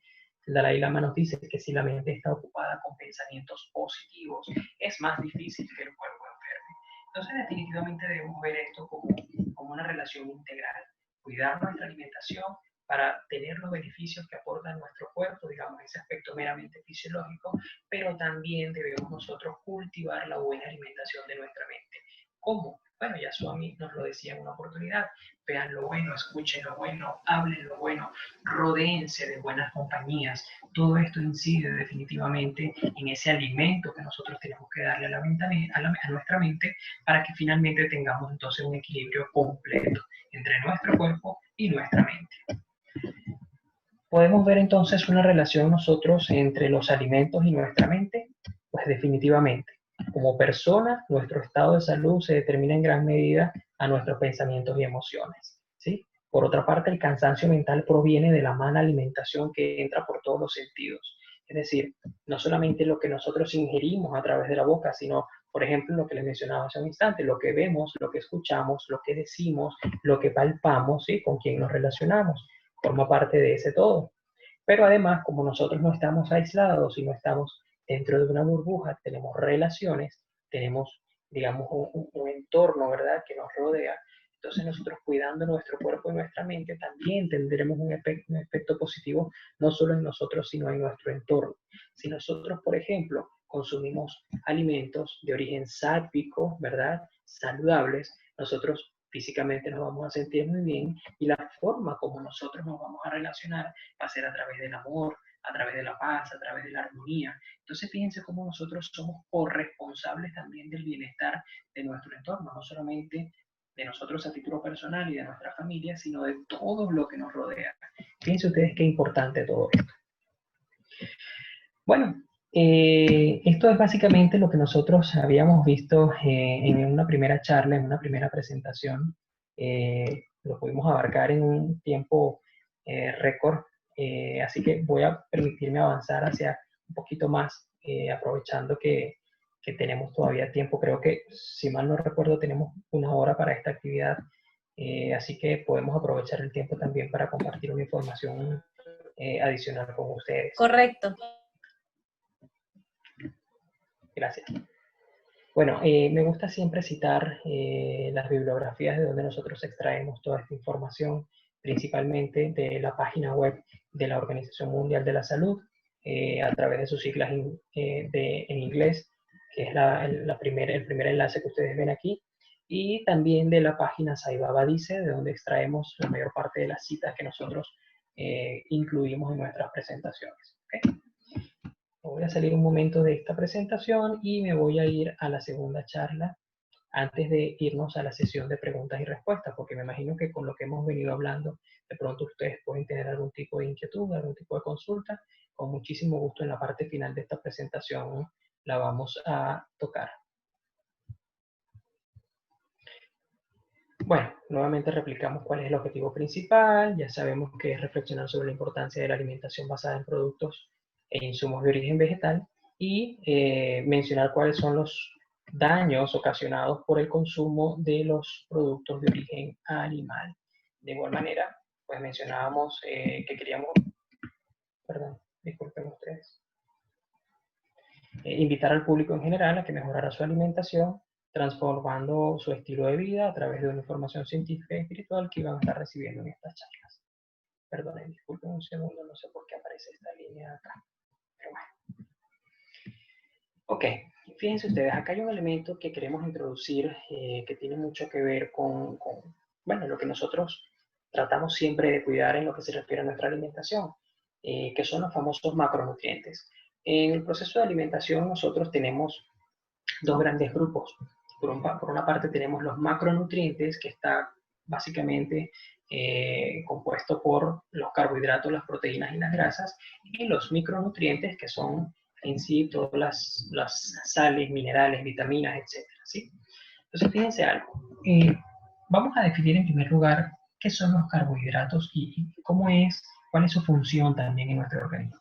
El Dalai Lama nos dice que si la mente está ocupada con pensamientos positivos, es más difícil que el cuerpo enferme. Entonces, definitivamente debemos ver esto como una relación integral. Cuidar nuestra alimentación para tener los beneficios que aporta nuestro cuerpo, digamos, ese aspecto meramente fisiológico, pero también debemos nosotros cultivar la buena alimentación de nuestra mente. ¿Cómo? Bueno, ya Swami nos lo decía en una oportunidad: vean lo bueno, escuchen lo bueno, hablen lo bueno, rodéense de buenas compañías. Todo esto incide definitivamente en ese alimento que nosotros tenemos que darle a nuestra mente, para que finalmente tengamos entonces un equilibrio completo entre nuestro cuerpo y nuestra mente. ¿Podemos ver entonces una relación nosotros entre los alimentos y nuestra mente? Pues definitivamente. Como persona, nuestro estado de salud se determina en gran medida a nuestros pensamientos y emociones, ¿sí? Por otra parte, el cansancio mental proviene de la mala alimentación que entra por todos los sentidos. Es decir, no solamente lo que nosotros ingerimos a través de la boca, sino, por ejemplo, lo que les mencionaba hace un instante, lo que vemos, lo que escuchamos, lo que decimos, lo que palpamos, ¿sí? Con quién nos relacionamos. Forma parte de ese todo. Pero además, como nosotros no estamos aislados y no estamos dentro de una burbuja, tenemos relaciones, tenemos, digamos, un entorno, ¿verdad?, que nos rodea. Entonces nosotros, cuidando nuestro cuerpo y nuestra mente, también tendremos un efecto positivo, no solo en nosotros, sino en nuestro entorno. Si nosotros, por ejemplo, consumimos alimentos de origen sálvico, ¿verdad?, saludables, nosotros físicamente nos vamos a sentir muy bien, y la forma como nosotros nos vamos a relacionar va a ser a través del amor, a través de la paz, a través de la armonía. Entonces fíjense cómo nosotros somos corresponsables también del bienestar de nuestro entorno, no solamente de nosotros a título personal y de nuestra familia, sino de todo lo que nos rodea. Fíjense ustedes qué importante todo esto. Bueno, esto es básicamente lo que nosotros habíamos visto en una primera charla, en una primera presentación. Lo pudimos abarcar en un tiempo récord, así que voy a permitirme avanzar hacia un poquito más, aprovechando que tenemos todavía tiempo. Creo que, si mal no recuerdo, tenemos 1 hora para esta actividad, así que podemos aprovechar el tiempo también para compartir una información adicional con ustedes. Correcto. Gracias. Bueno, me gusta siempre citar las bibliografías de donde nosotros extraemos toda esta información, principalmente de la página web de la Organización Mundial de la Salud, a través de sus siglas en inglés, que es el primer enlace que ustedes ven aquí, y también de la página Sai Baba Dice, de donde extraemos la mayor parte de las citas que nosotros incluimos en nuestras presentaciones. ¿Okay? Voy a salir un momento de esta presentación y me voy a ir a la segunda charla antes de irnos a la sesión de preguntas y respuestas, porque me imagino que con lo que hemos venido hablando, de pronto ustedes pueden tener algún tipo de inquietud, algún tipo de consulta. Con muchísimo gusto en la parte final de esta presentación la vamos a tocar. Bueno, nuevamente replicamos cuál es el objetivo principal. Ya sabemos que es reflexionar sobre la importancia de la alimentación basada en productos e insumos de origen vegetal, y mencionar cuáles son los daños ocasionados por el consumo de los productos de origen animal. De igual manera, pues mencionábamos que queríamos, perdón, disculpen ustedes, invitar al público en general a que mejorara su alimentación, transformando su estilo de vida a través de una información científica y espiritual que iban a estar recibiendo en estas charlas. Perdonen, disculpen un segundo, no sé por qué aparece esta línea acá, pero bueno. Ok, fíjense ustedes, acá hay un elemento que queremos introducir que tiene mucho que ver con, bueno, lo que nosotros tratamos siempre de cuidar en lo que se refiere a nuestra alimentación, que son los famosos macronutrientes. En el proceso de alimentación nosotros tenemos dos grandes grupos. Por una parte tenemos los macronutrientes, que está básicamente compuesto por los carbohidratos, las proteínas y las grasas, y los micronutrientes, que son en sí todas las sales, minerales, vitaminas, etc. ¿Sí? Entonces, fíjense algo. Vamos a definir en primer lugar qué son los carbohidratos y cuál es su función también en nuestro organismo.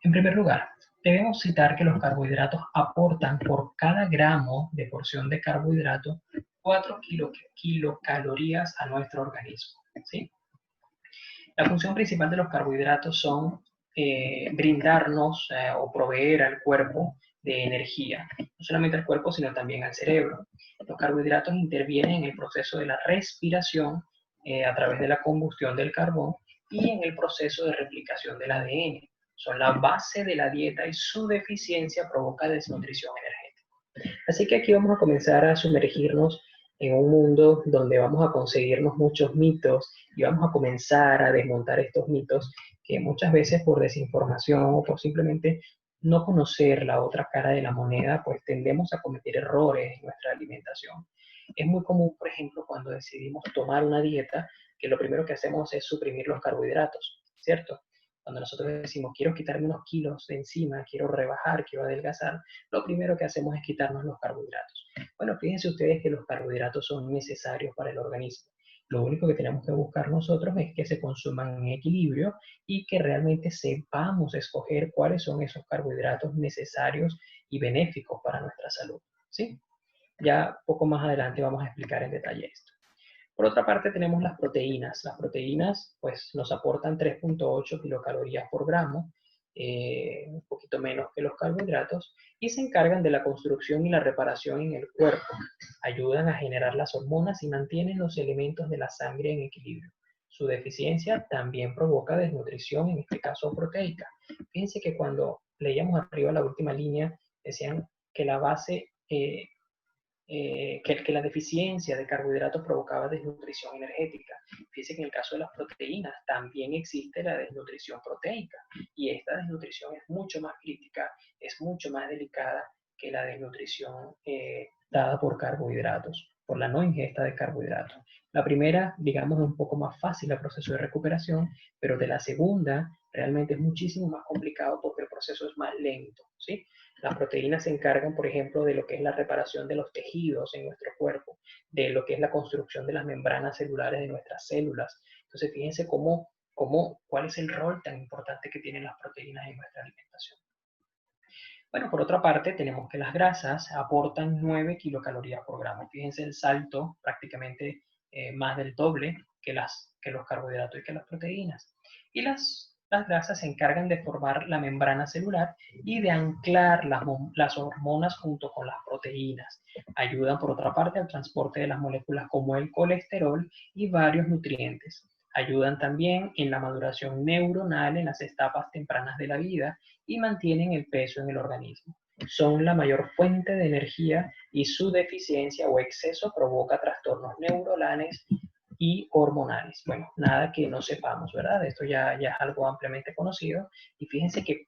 En primer lugar, debemos citar que los carbohidratos aportan por cada gramo de porción de carbohidrato 4 kilocalorías a nuestro organismo, ¿sí? La función principal de los carbohidratos son brindarnos o proveer al cuerpo de energía, no solamente al cuerpo, sino también al cerebro. Los carbohidratos intervienen en el proceso de la respiración a través de la combustión del carbón y en el proceso de replicación del ADN. Son la base de la dieta y su deficiencia provoca desnutrición energética. Así que aquí vamos a comenzar a sumergirnos en un mundo donde vamos a conseguirnos muchos mitos y vamos a comenzar a desmontar estos mitos que muchas veces por desinformación o por simplemente no conocer la otra cara de la moneda, pues tendemos a cometer errores en nuestra alimentación. Es muy común, por ejemplo, cuando decidimos tomar una dieta, que lo primero que hacemos es suprimir los carbohidratos, ¿cierto? Cuando nosotros decimos, quiero quitarme unos kilos de encima, quiero rebajar, quiero adelgazar, lo primero que hacemos es quitarnos los carbohidratos. Bueno, fíjense ustedes que los carbohidratos son necesarios para el organismo. Lo único que tenemos que buscar nosotros es que se consuman en equilibrio y que realmente sepamos escoger cuáles son esos carbohidratos necesarios y benéficos para nuestra salud, ¿sí? Ya poco más adelante vamos a explicar en detalle esto. Por otra parte tenemos las proteínas. Las proteínas pues nos aportan 3.8 kilocalorías por gramo, un poquito menos que los carbohidratos, y se encargan de la construcción y la reparación en el cuerpo. Ayudan a generar las hormonas y mantienen los elementos de la sangre en equilibrio. Su deficiencia también provoca desnutrición, en este caso proteica. Fíjense que cuando leíamos arriba la última línea, decían que la base que la deficiencia de carbohidratos provocaba desnutrición energética. Fíjense que en el caso de las proteínas también existe la desnutrición proteica y esta desnutrición es mucho más crítica, es mucho más delicada que la desnutrición dada por carbohidratos, por la no ingesta de carbohidratos. La primera, digamos, es un poco más fácil el proceso de recuperación, pero de la segunda realmente es muchísimo más complicado porque el proceso es más lento, ¿sí? Las proteínas se encargan, por ejemplo, de lo que es la reparación de los tejidos en nuestro cuerpo, de lo que es la construcción de las membranas celulares de nuestras células. Entonces, fíjense cuál es el rol tan importante que tienen las proteínas en nuestra alimentación. Bueno, por otra parte, tenemos que las grasas aportan 9 kilocalorías por gramo. Fíjense el salto, prácticamente más del doble que los carbohidratos y que las proteínas. Y las grasas se encargan de formar la membrana celular y de anclar las hormonas junto con las proteínas. Ayudan, por otra parte, al transporte de las moléculas como el colesterol y varios nutrientes. Ayudan también en la maduración neuronal en las etapas tempranas de la vida y mantienen el peso en el organismo. Son la mayor fuente de energía y su deficiencia o exceso provoca trastornos neuronales y hormonales. Bueno, nada que no sepamos, ¿verdad? Esto ya es algo ampliamente conocido y fíjense que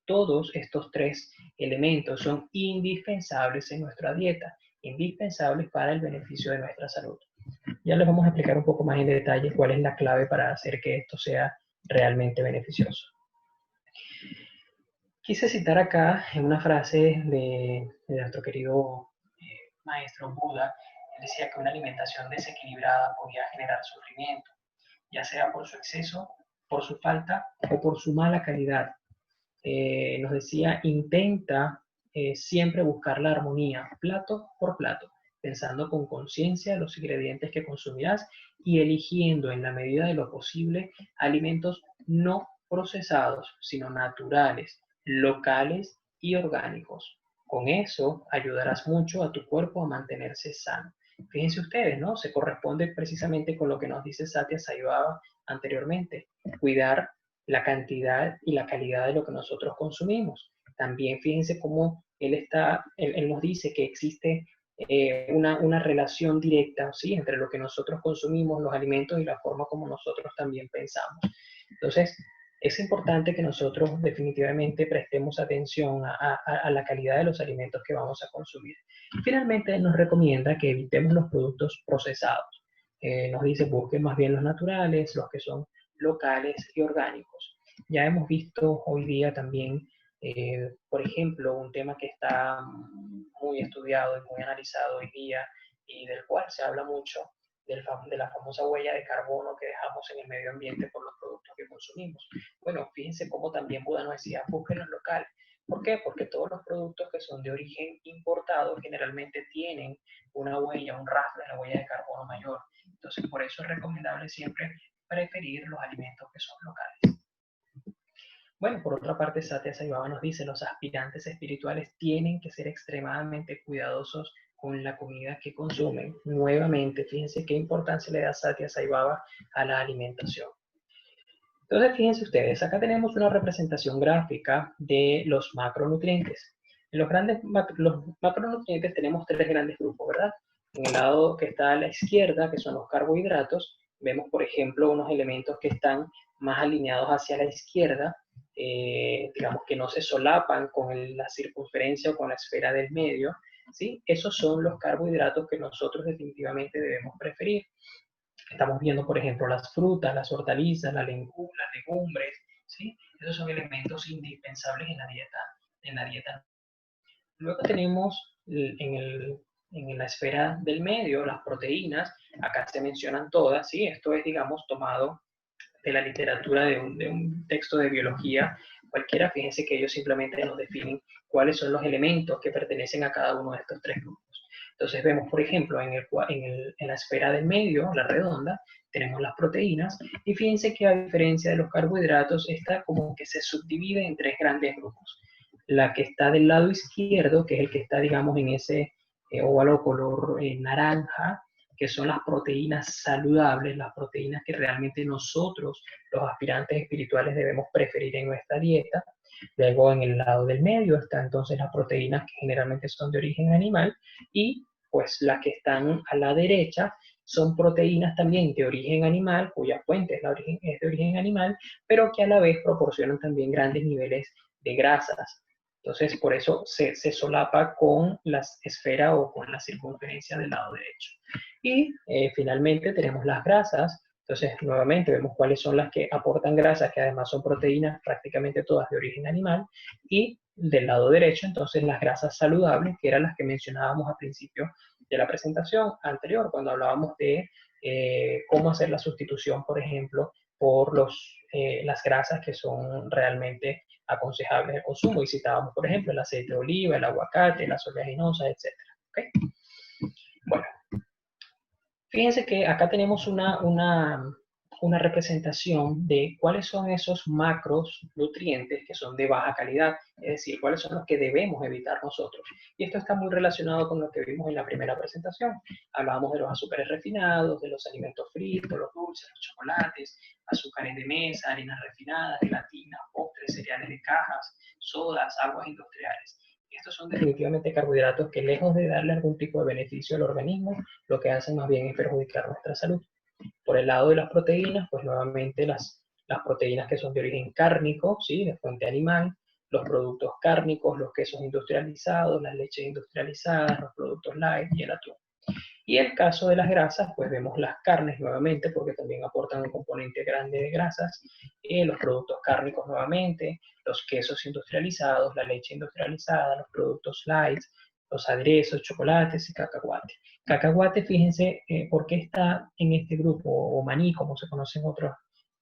todos estos tres elementos son indispensables en nuestra dieta, indispensables para el beneficio de nuestra salud. Ya les vamos a explicar un poco más en detalle cuál es la clave para hacer que esto sea realmente beneficioso. Quise citar acá una frase de nuestro querido maestro Buda. Él decía que una alimentación desequilibrada podía generar sufrimiento, ya sea por su exceso, por su falta o por su mala calidad. Nos decía, intenta siempre buscar la armonía, plato por plato, pensando con conciencia los ingredientes que consumirás y eligiendo en la medida de lo posible alimentos no procesados, sino naturales, locales y orgánicos. Con eso ayudarás mucho a tu cuerpo a mantenerse sano. Fíjense ustedes, ¿no? Se corresponde precisamente con lo que nos dice Satya Sai Baba anteriormente. Cuidar la cantidad y la calidad de lo que nosotros consumimos. También fíjense cómo él nos dice que existe una relación directa, ¿sí?, entre lo que nosotros consumimos, los alimentos y la forma como nosotros también pensamos. Entonces, es importante que nosotros definitivamente prestemos atención a la calidad de los alimentos que vamos a consumir. Finalmente, él nos recomienda que evitemos los productos procesados. Nos dice, busquen más bien los naturales, los que son locales y orgánicos. Ya hemos visto hoy día también, por ejemplo, un tema que está muy estudiado y muy analizado hoy día y del cual se habla mucho, de la famosa huella de carbono que dejamos en el medio ambiente por los productos que consumimos. Bueno, fíjense cómo también Buda nos decía, busquen los locales. ¿Por qué? Porque todos los productos que son de origen importado generalmente tienen una huella, un rastro de la huella de carbono mayor. Entonces, por eso es recomendable siempre preferir los alimentos que son locales. Bueno, por otra parte, Satya Sai Baba nos dice, los aspirantes espirituales tienen que ser extremadamente cuidadosos con la comida que consumen. Nuevamente, fíjense qué importancia le da Satya Sai Baba a la alimentación. Entonces, fíjense ustedes, acá tenemos una representación gráfica de los macronutrientes. En los macronutrientes tenemos tres grandes grupos, ¿verdad? En el lado que está a la izquierda, que son los carbohidratos, vemos, por ejemplo, unos elementos que están más alineados hacia la izquierda, digamos que no se solapan con la circunferencia o con la esfera del medio, ¿sí? Esos son los carbohidratos que nosotros definitivamente debemos preferir. Estamos viendo, por ejemplo, las frutas, las hortalizas, las legumbres, ¿sí? Esos son elementos indispensables en la dieta. Luego tenemos en la esfera del medio las proteínas, acá se mencionan todas, ¿sí? Esto es, digamos, tomado de la literatura de un texto de biología cualquiera. Fíjense que ellos simplemente nos definen cuáles son los elementos que pertenecen a cada uno de estos tres grupos. Entonces vemos, por ejemplo, en la esfera del medio, la redonda, tenemos las proteínas, y fíjense que a diferencia de los carbohidratos, esta como que se subdivide en tres grandes grupos. La que está del lado izquierdo, que es el que está, digamos, en ese óvalo color naranja, que son las proteínas saludables, las proteínas que realmente nosotros, los aspirantes espirituales, debemos preferir en nuestra dieta. Luego, en el lado del medio están entonces las proteínas que generalmente son de origen animal, y pues las que están a la derecha son proteínas también de origen animal, cuya fuente es de origen animal, pero que a la vez proporcionan también grandes niveles de grasas. Entonces, por eso se solapa con la esfera o con la circunferencia del lado derecho. Y finalmente tenemos las grasas. Entonces, nuevamente vemos cuáles son las que aportan grasas, que además son proteínas prácticamente todas de origen animal. Y del lado derecho, entonces, las grasas saludables, que eran las que mencionábamos al principio de la presentación anterior, cuando hablábamos de cómo hacer la sustitución, por ejemplo, por las grasas que son realmente aconsejables de consumo. Y citábamos, por ejemplo, el aceite de oliva, el aguacate, las oleaginosas, etc. ¿Okay? Bueno, fíjense que acá tenemos una representación de cuáles son esos macros nutrientes que son de baja calidad, es decir, cuáles son los que debemos evitar nosotros. Y esto está muy relacionado con lo que vimos en la primera presentación. Hablábamos de los azúcares refinados, de los alimentos fritos, los dulces, los chocolates, azúcares de mesa, harinas refinadas, gelatinas, postres, cereales de cajas, sodas, aguas industriales. Estos son definitivamente carbohidratos que, lejos de darle algún tipo de beneficio al organismo, lo que hacen más bien es perjudicar nuestra salud. Por el lado de las proteínas, pues nuevamente las proteínas que son de origen cárnico, ¿sí? De fuente animal, los productos cárnicos, los quesos industrializados, las leches industrializadas, los productos light y el atún. Y el caso de las grasas, pues vemos las carnes nuevamente, porque también aportan un componente grande de grasas, los productos cárnicos nuevamente, los quesos industrializados, la leche industrializada, los productos light, los aderezos, chocolates y cacahuate. Cacahuate, fíjense por qué está en este grupo, o maní, como se conoce en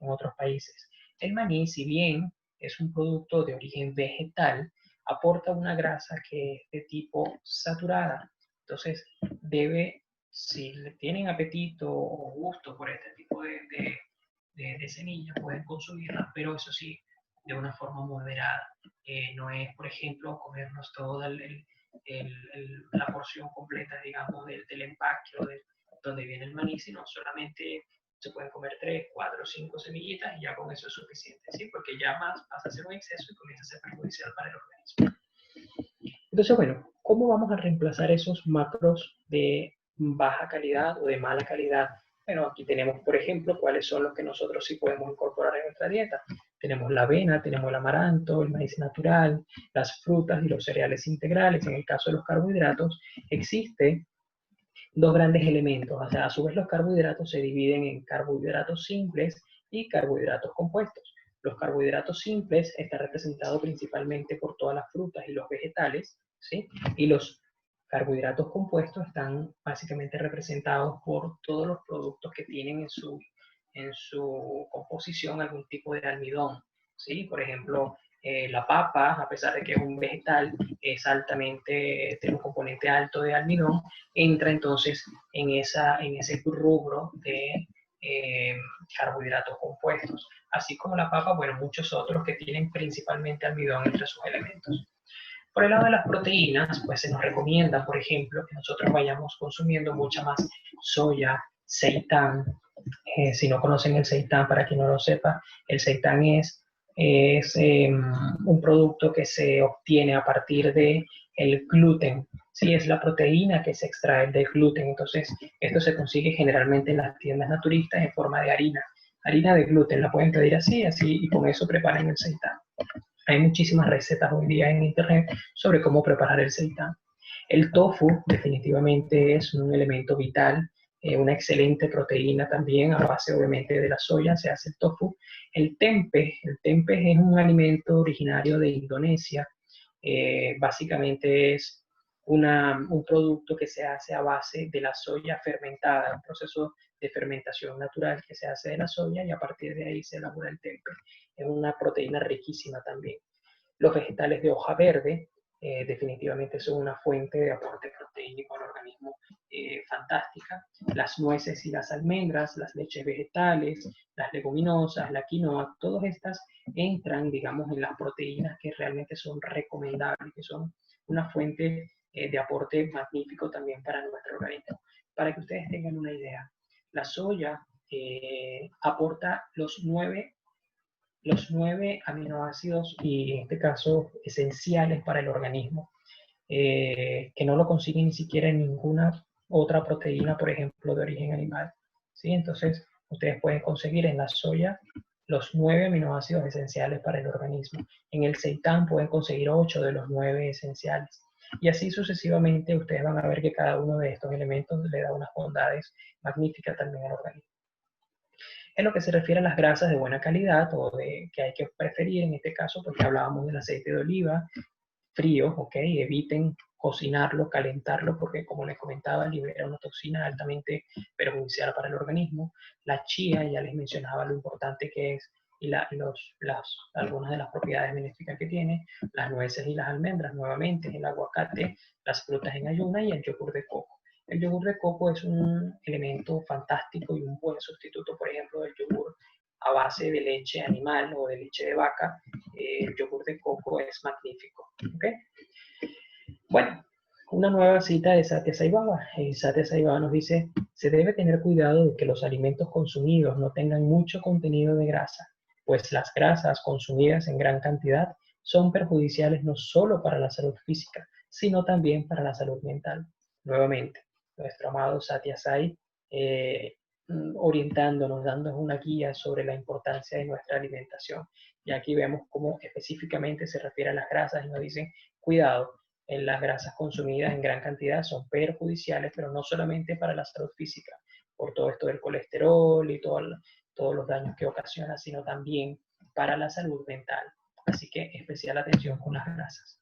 otros países. El maní, si bien es un producto de origen vegetal, aporta una grasa que es de tipo saturada. Entonces, si le tienen apetito o gusto por este tipo de semillas, pueden consumirlas, pero eso sí, de una forma moderada. No es, por ejemplo, comernos toda la porción completa, digamos, del empaque o de donde viene el maní, sino solamente se pueden comer 3, 4, 5 semillitas y ya con eso es suficiente, ¿sí? Porque ya más pasa a ser un exceso y comienza a ser perjudicial para el organismo. Entonces, bueno, ¿cómo vamos a reemplazar esos macros de baja calidad o de mala calidad? Bueno, aquí tenemos, por ejemplo, cuáles son los que nosotros sí podemos incorporar en nuestra dieta. Tenemos la avena, tenemos el amaranto, el maíz natural, las frutas y los cereales integrales. En el caso de los carbohidratos, existen dos grandes elementos. O sea, a su vez los carbohidratos se dividen en carbohidratos simples y carbohidratos compuestos. Los carbohidratos simples están representados principalmente por todas las frutas y los vegetales, ¿sí? Y los carbohidratos compuestos están básicamente representados por todos los productos que tienen en su composición algún tipo de almidón, ¿sí? Por ejemplo, la papa, a pesar de que es un vegetal, tiene un componente alto de almidón, entra entonces en ese rubro carbohidratos compuestos, así como la papa, bueno, muchos otros que tienen principalmente almidón entre sus elementos. Por el lado de las proteínas, pues se nos recomienda, por ejemplo, que nosotros vayamos consumiendo mucha más soya, seitán. Si no conocen el seitán, para quien no lo sepa, el seitán es un producto que se obtiene a partir de el gluten. Sí, es la proteína que se extrae del gluten. Entonces, esto se consigue generalmente en las tiendas naturistas en forma de harina. Harina de gluten, la pueden pedir así, y con eso preparan el seitán. Hay muchísimas recetas hoy día en internet sobre cómo preparar el seitán. El tofu definitivamente es un elemento vital, una excelente proteína también, a base obviamente de la soya se hace el tofu. El tempe es un alimento originario de Indonesia, básicamente es un producto que se hace a base de la soya fermentada, un proceso de fermentación natural que se hace de la soya y a partir de ahí se elabora el tempe. Es una proteína riquísima también. Los vegetales de hoja verde definitivamente son una fuente de aporte proteínico al organismo fantástica. Las nueces y las almendras, las leches vegetales, las leguminosas, la quinoa, todas estas entran, digamos, en las proteínas que realmente son recomendables, que son una fuente de aporte magnífico también para nuestro organismo. Para que ustedes tengan una idea, la soya aporta los 9 aminoácidos y en este caso esenciales para el organismo, que no lo consiguen ni siquiera en ninguna otra proteína, por ejemplo, de origen animal. ¿Sí? Entonces, ustedes pueden conseguir en la soya los 9 aminoácidos esenciales para el organismo. En el seitán pueden conseguir 8 de los 9 esenciales. Y así sucesivamente ustedes van a ver que cada uno de estos elementos le da unas bondades magníficas también al organismo. En lo que se refiere a las grasas de buena calidad o de que hay que preferir, en este caso, porque hablábamos del aceite de oliva frío, ¿ok? Eviten cocinarlo, calentarlo, porque como les comentaba, libera una toxina altamente perjudicial para el organismo. La chía, ya les mencionaba lo importante que es y algunas de las propiedades benéficas que tiene, las nueces y las almendras, nuevamente, el aguacate, las frutas en ayuna y el yogur de coco. El yogur de coco es un elemento fantástico y un buen sustituto, por ejemplo, del yogur a base de leche animal o de leche de vaca. El yogur de coco es magnífico. ¿Okay? Bueno, una nueva cita de Satya Sai Baba. Satya Sai Baba nos dice, se debe tener cuidado de que los alimentos consumidos no tengan mucho contenido de grasa, pues las grasas consumidas en gran cantidad son perjudiciales no solo para la salud física, sino también para la salud mental. Nuevamente, nuestro amado Satya Sai orientándonos, dándonos una guía sobre la importancia de nuestra alimentación. Y aquí vemos cómo específicamente se refiere a las grasas y nos dicen, cuidado, las grasas consumidas en gran cantidad son perjudiciales, pero no solamente para la salud física, por todo esto del colesterol y todos los daños que ocasiona, sino también para la salud mental. Así que especial atención con las grasas.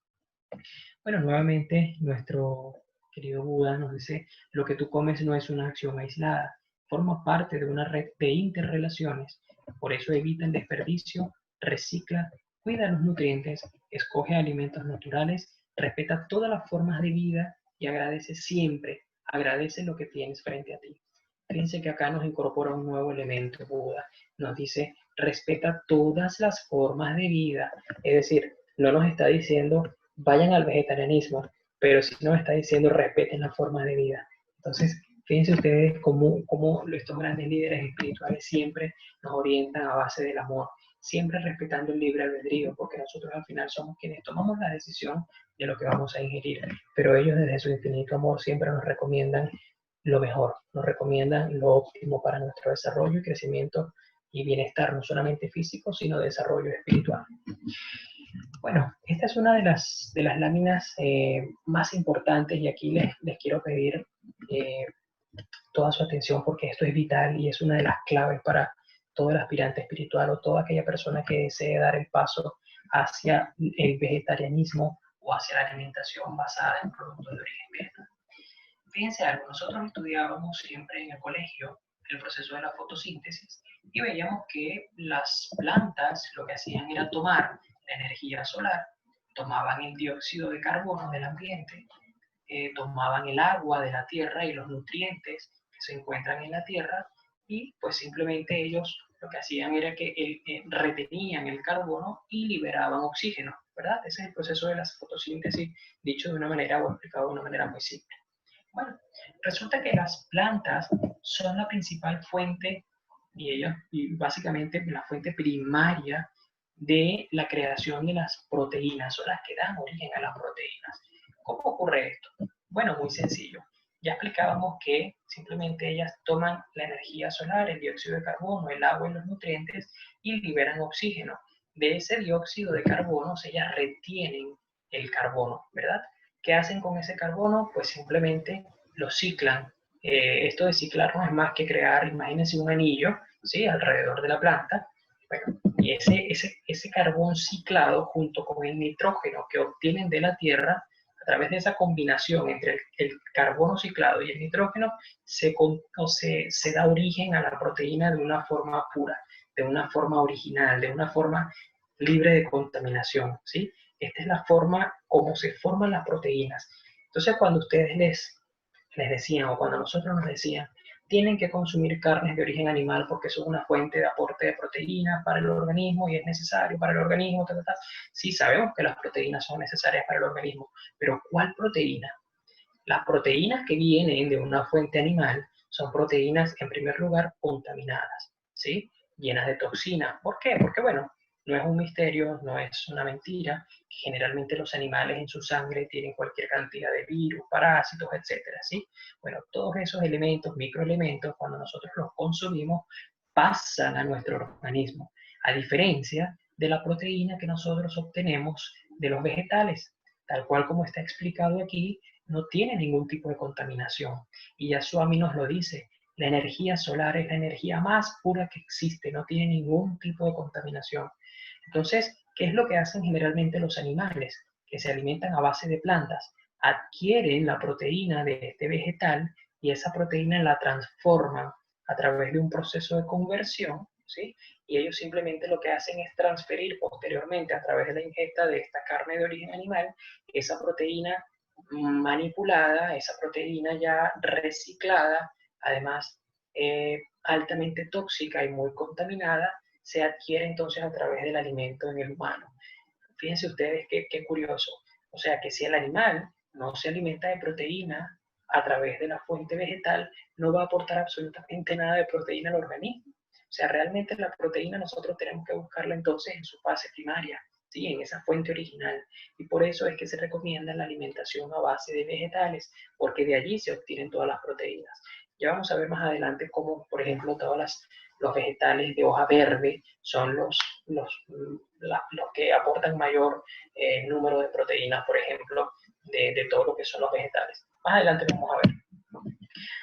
Bueno, nuevamente nuestro querido Buda nos dice, lo que tú comes no es una acción aislada, forma parte de una red de interrelaciones. Por eso evita el desperdicio, recicla, cuida los nutrientes, escoge alimentos naturales, respeta todas las formas de vida y agradece siempre, agradece lo que tienes frente a ti. Fíjense que acá nos incorpora un nuevo elemento Buda. Nos dice, respeta todas las formas de vida. Es decir, no nos está diciendo, vayan al vegetarianismo, pero sí nos está diciendo, respeten las formas de vida. Entonces, fíjense ustedes cómo estos grandes líderes espirituales siempre nos orientan a base del amor, siempre respetando el libre albedrío, porque nosotros al final somos quienes tomamos la decisión de lo que vamos a ingerir, pero ellos desde su infinito amor siempre nos recomiendan lo mejor, nos recomiendan lo óptimo para nuestro desarrollo y crecimiento y bienestar, no solamente físico, sino desarrollo espiritual. Bueno, esta es una de las láminas más importantes y aquí les quiero pedir toda su atención porque esto es vital y es una de las claves para todo el aspirante espiritual o toda aquella persona que desee dar el paso hacia el vegetarianismo o hacia la alimentación basada en productos de origen vegetal. Fíjense algo, nosotros estudiábamos siempre en el colegio el proceso de la fotosíntesis y veíamos que las plantas lo que hacían era tomar la energía solar, tomaban el dióxido de carbono del ambiente, tomaban el agua de la tierra y los nutrientes que se encuentran en la tierra y pues simplemente ellos lo que hacían era que retenían el carbono y liberaban oxígeno, ¿verdad? Ese es el proceso de la fotosíntesis, dicho de una manera o explicado de una manera muy simple. Bueno, resulta que las plantas son la principal fuente y básicamente la fuente primaria de la creación de las proteínas, son las que dan origen a las proteínas. ¿Cómo ocurre esto? Bueno, muy sencillo. Ya explicábamos que simplemente ellas toman la energía solar, el dióxido de carbono, el agua y los nutrientes y liberan oxígeno. De ese dióxido de carbono, ellas retienen el carbono, ¿verdad? ¿Qué hacen con ese carbono? Pues simplemente lo ciclan. Esto de ciclar no es más que crear, imagínense un anillo, ¿sí? Alrededor de la planta. Bueno, y ese carbón ciclado junto con el nitrógeno que obtienen de la tierra, a través de esa combinación entre el carbono ciclado y el nitrógeno, se da origen a la proteína de una forma pura, de una forma original, de una forma libre de contaminación, ¿sí? Esta es la forma como se forman las proteínas. Entonces, cuando ustedes les decían, o cuando nosotros nos decían, tienen que consumir carnes de origen animal porque son una fuente de aporte de proteínas para el organismo y es necesario para el organismo, Sí, sabemos que las proteínas son necesarias para el organismo, pero ¿cuál proteína? Las proteínas que vienen de una fuente animal son proteínas, en primer lugar, contaminadas, ¿sí? Llenas de toxinas. ¿Por qué? Porque, bueno, no es un misterio, no es una mentira. Generalmente los animales en su sangre tienen cualquier cantidad de virus, parásitos, etcétera, ¿sí? Bueno, todos esos elementos, microelementos, cuando nosotros los consumimos, pasan a nuestro organismo, a diferencia de la proteína que nosotros obtenemos de los vegetales, tal cual como está explicado aquí, no tiene ningún tipo de contaminación. Y Yasuami nos lo dice, la energía solar es la energía más pura que existe, no tiene ningún tipo de contaminación. Entonces, ¿qué es lo que hacen generalmente los animales que se alimentan a base de plantas? Adquieren la proteína de este vegetal y esa proteína la transforman a través de un proceso de conversión, ¿sí? Y ellos simplemente lo que hacen es transferir posteriormente a través de la ingesta de esta carne de origen animal esa proteína manipulada, esa proteína ya reciclada, además altamente tóxica y muy contaminada, se adquiere entonces a través del alimento en el humano. Fíjense ustedes qué curioso. O sea que si el animal no se alimenta de proteína a través de la fuente vegetal, no va a aportar absolutamente nada de proteína al organismo. O sea, realmente la proteína nosotros tenemos que buscarla entonces en su fase primaria, ¿sí? En esa fuente original. Y por eso es que se recomienda la alimentación a base de vegetales, porque de allí se obtienen todas las proteínas. Ya vamos a ver más adelante cómo, por ejemplo, los vegetales de hoja verde son los que aportan mayor número de proteínas, por ejemplo, de todo lo que son los vegetales. Más adelante vamos a ver.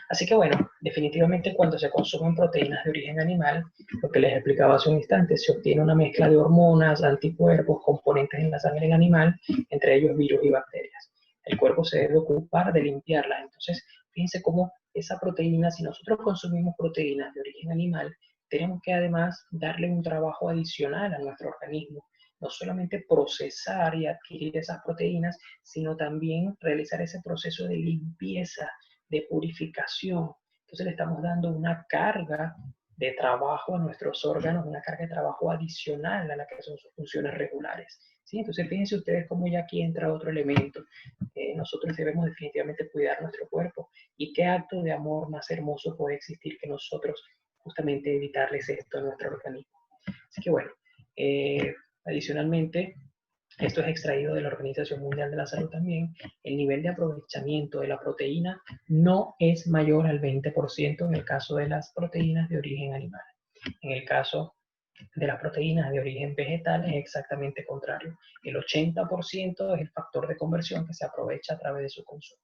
Así que bueno, definitivamente cuando se consumen proteínas de origen animal, lo que les explicaba hace un instante, se obtiene una mezcla de hormonas, anticuerpos, componentes en la sangre del animal, entre ellos virus y bacterias. El cuerpo se debe ocupar de limpiarlas. Entonces, fíjense cómo esa proteína, si nosotros consumimos proteínas de origen animal, tenemos que además darle un trabajo adicional a nuestro organismo. No solamente procesar y adquirir esas proteínas, sino también realizar ese proceso de limpieza, de purificación. Entonces le estamos dando una carga de trabajo a nuestros órganos, una carga de trabajo adicional a la que son sus funciones regulares. ¿Sí? Entonces fíjense ustedes cómo ya aquí entra otro elemento. Nosotros debemos definitivamente cuidar nuestro cuerpo. ¿Y qué acto de amor más hermoso puede existir que nosotros justamente evitarles esto a nuestro organismo? Así que bueno, adicionalmente, esto es extraído de la Organización Mundial de la Salud también, el nivel de aprovechamiento de la proteína no es mayor al 20% en el caso de las proteínas de origen animal. En el caso de las proteínas de origen vegetal es exactamente contrario. El 80% es el factor de conversión que se aprovecha a través de su consumo.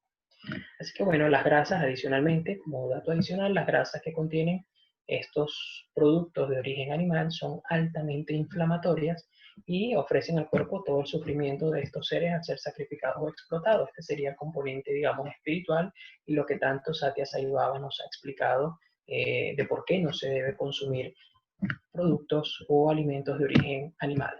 Así que bueno, las grasas adicionalmente, como dato adicional, las grasas que contienen estos productos de origen animal son altamente inflamatorias y ofrecen al cuerpo todo el sufrimiento de estos seres al ser sacrificados o explotados. Este sería el componente, digamos, espiritual y lo que tanto Satya Sai Baba nos ha explicado de por qué no se debe consumir productos o alimentos de origen animal.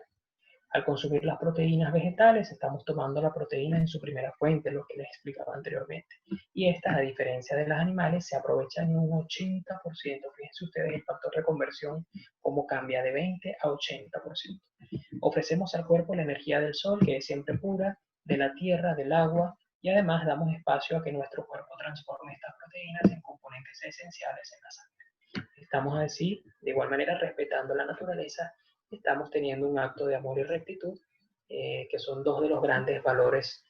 Al consumir las proteínas vegetales, estamos tomando la proteína en su primera fuente, lo que les explicaba anteriormente. Y estas, a diferencia de las animales, se aprovechan en un 80%. Fíjense ustedes el factor de conversión, cómo cambia de 20 a 80%. Ofrecemos al cuerpo la energía del sol, que es siempre pura, de la tierra, del agua, y además damos espacio a que nuestro cuerpo transforme estas proteínas en componentes esenciales en la sangre. Estamos así, de igual manera, respetando la naturaleza, estamos teniendo un acto de amor y rectitud, que son dos de los grandes valores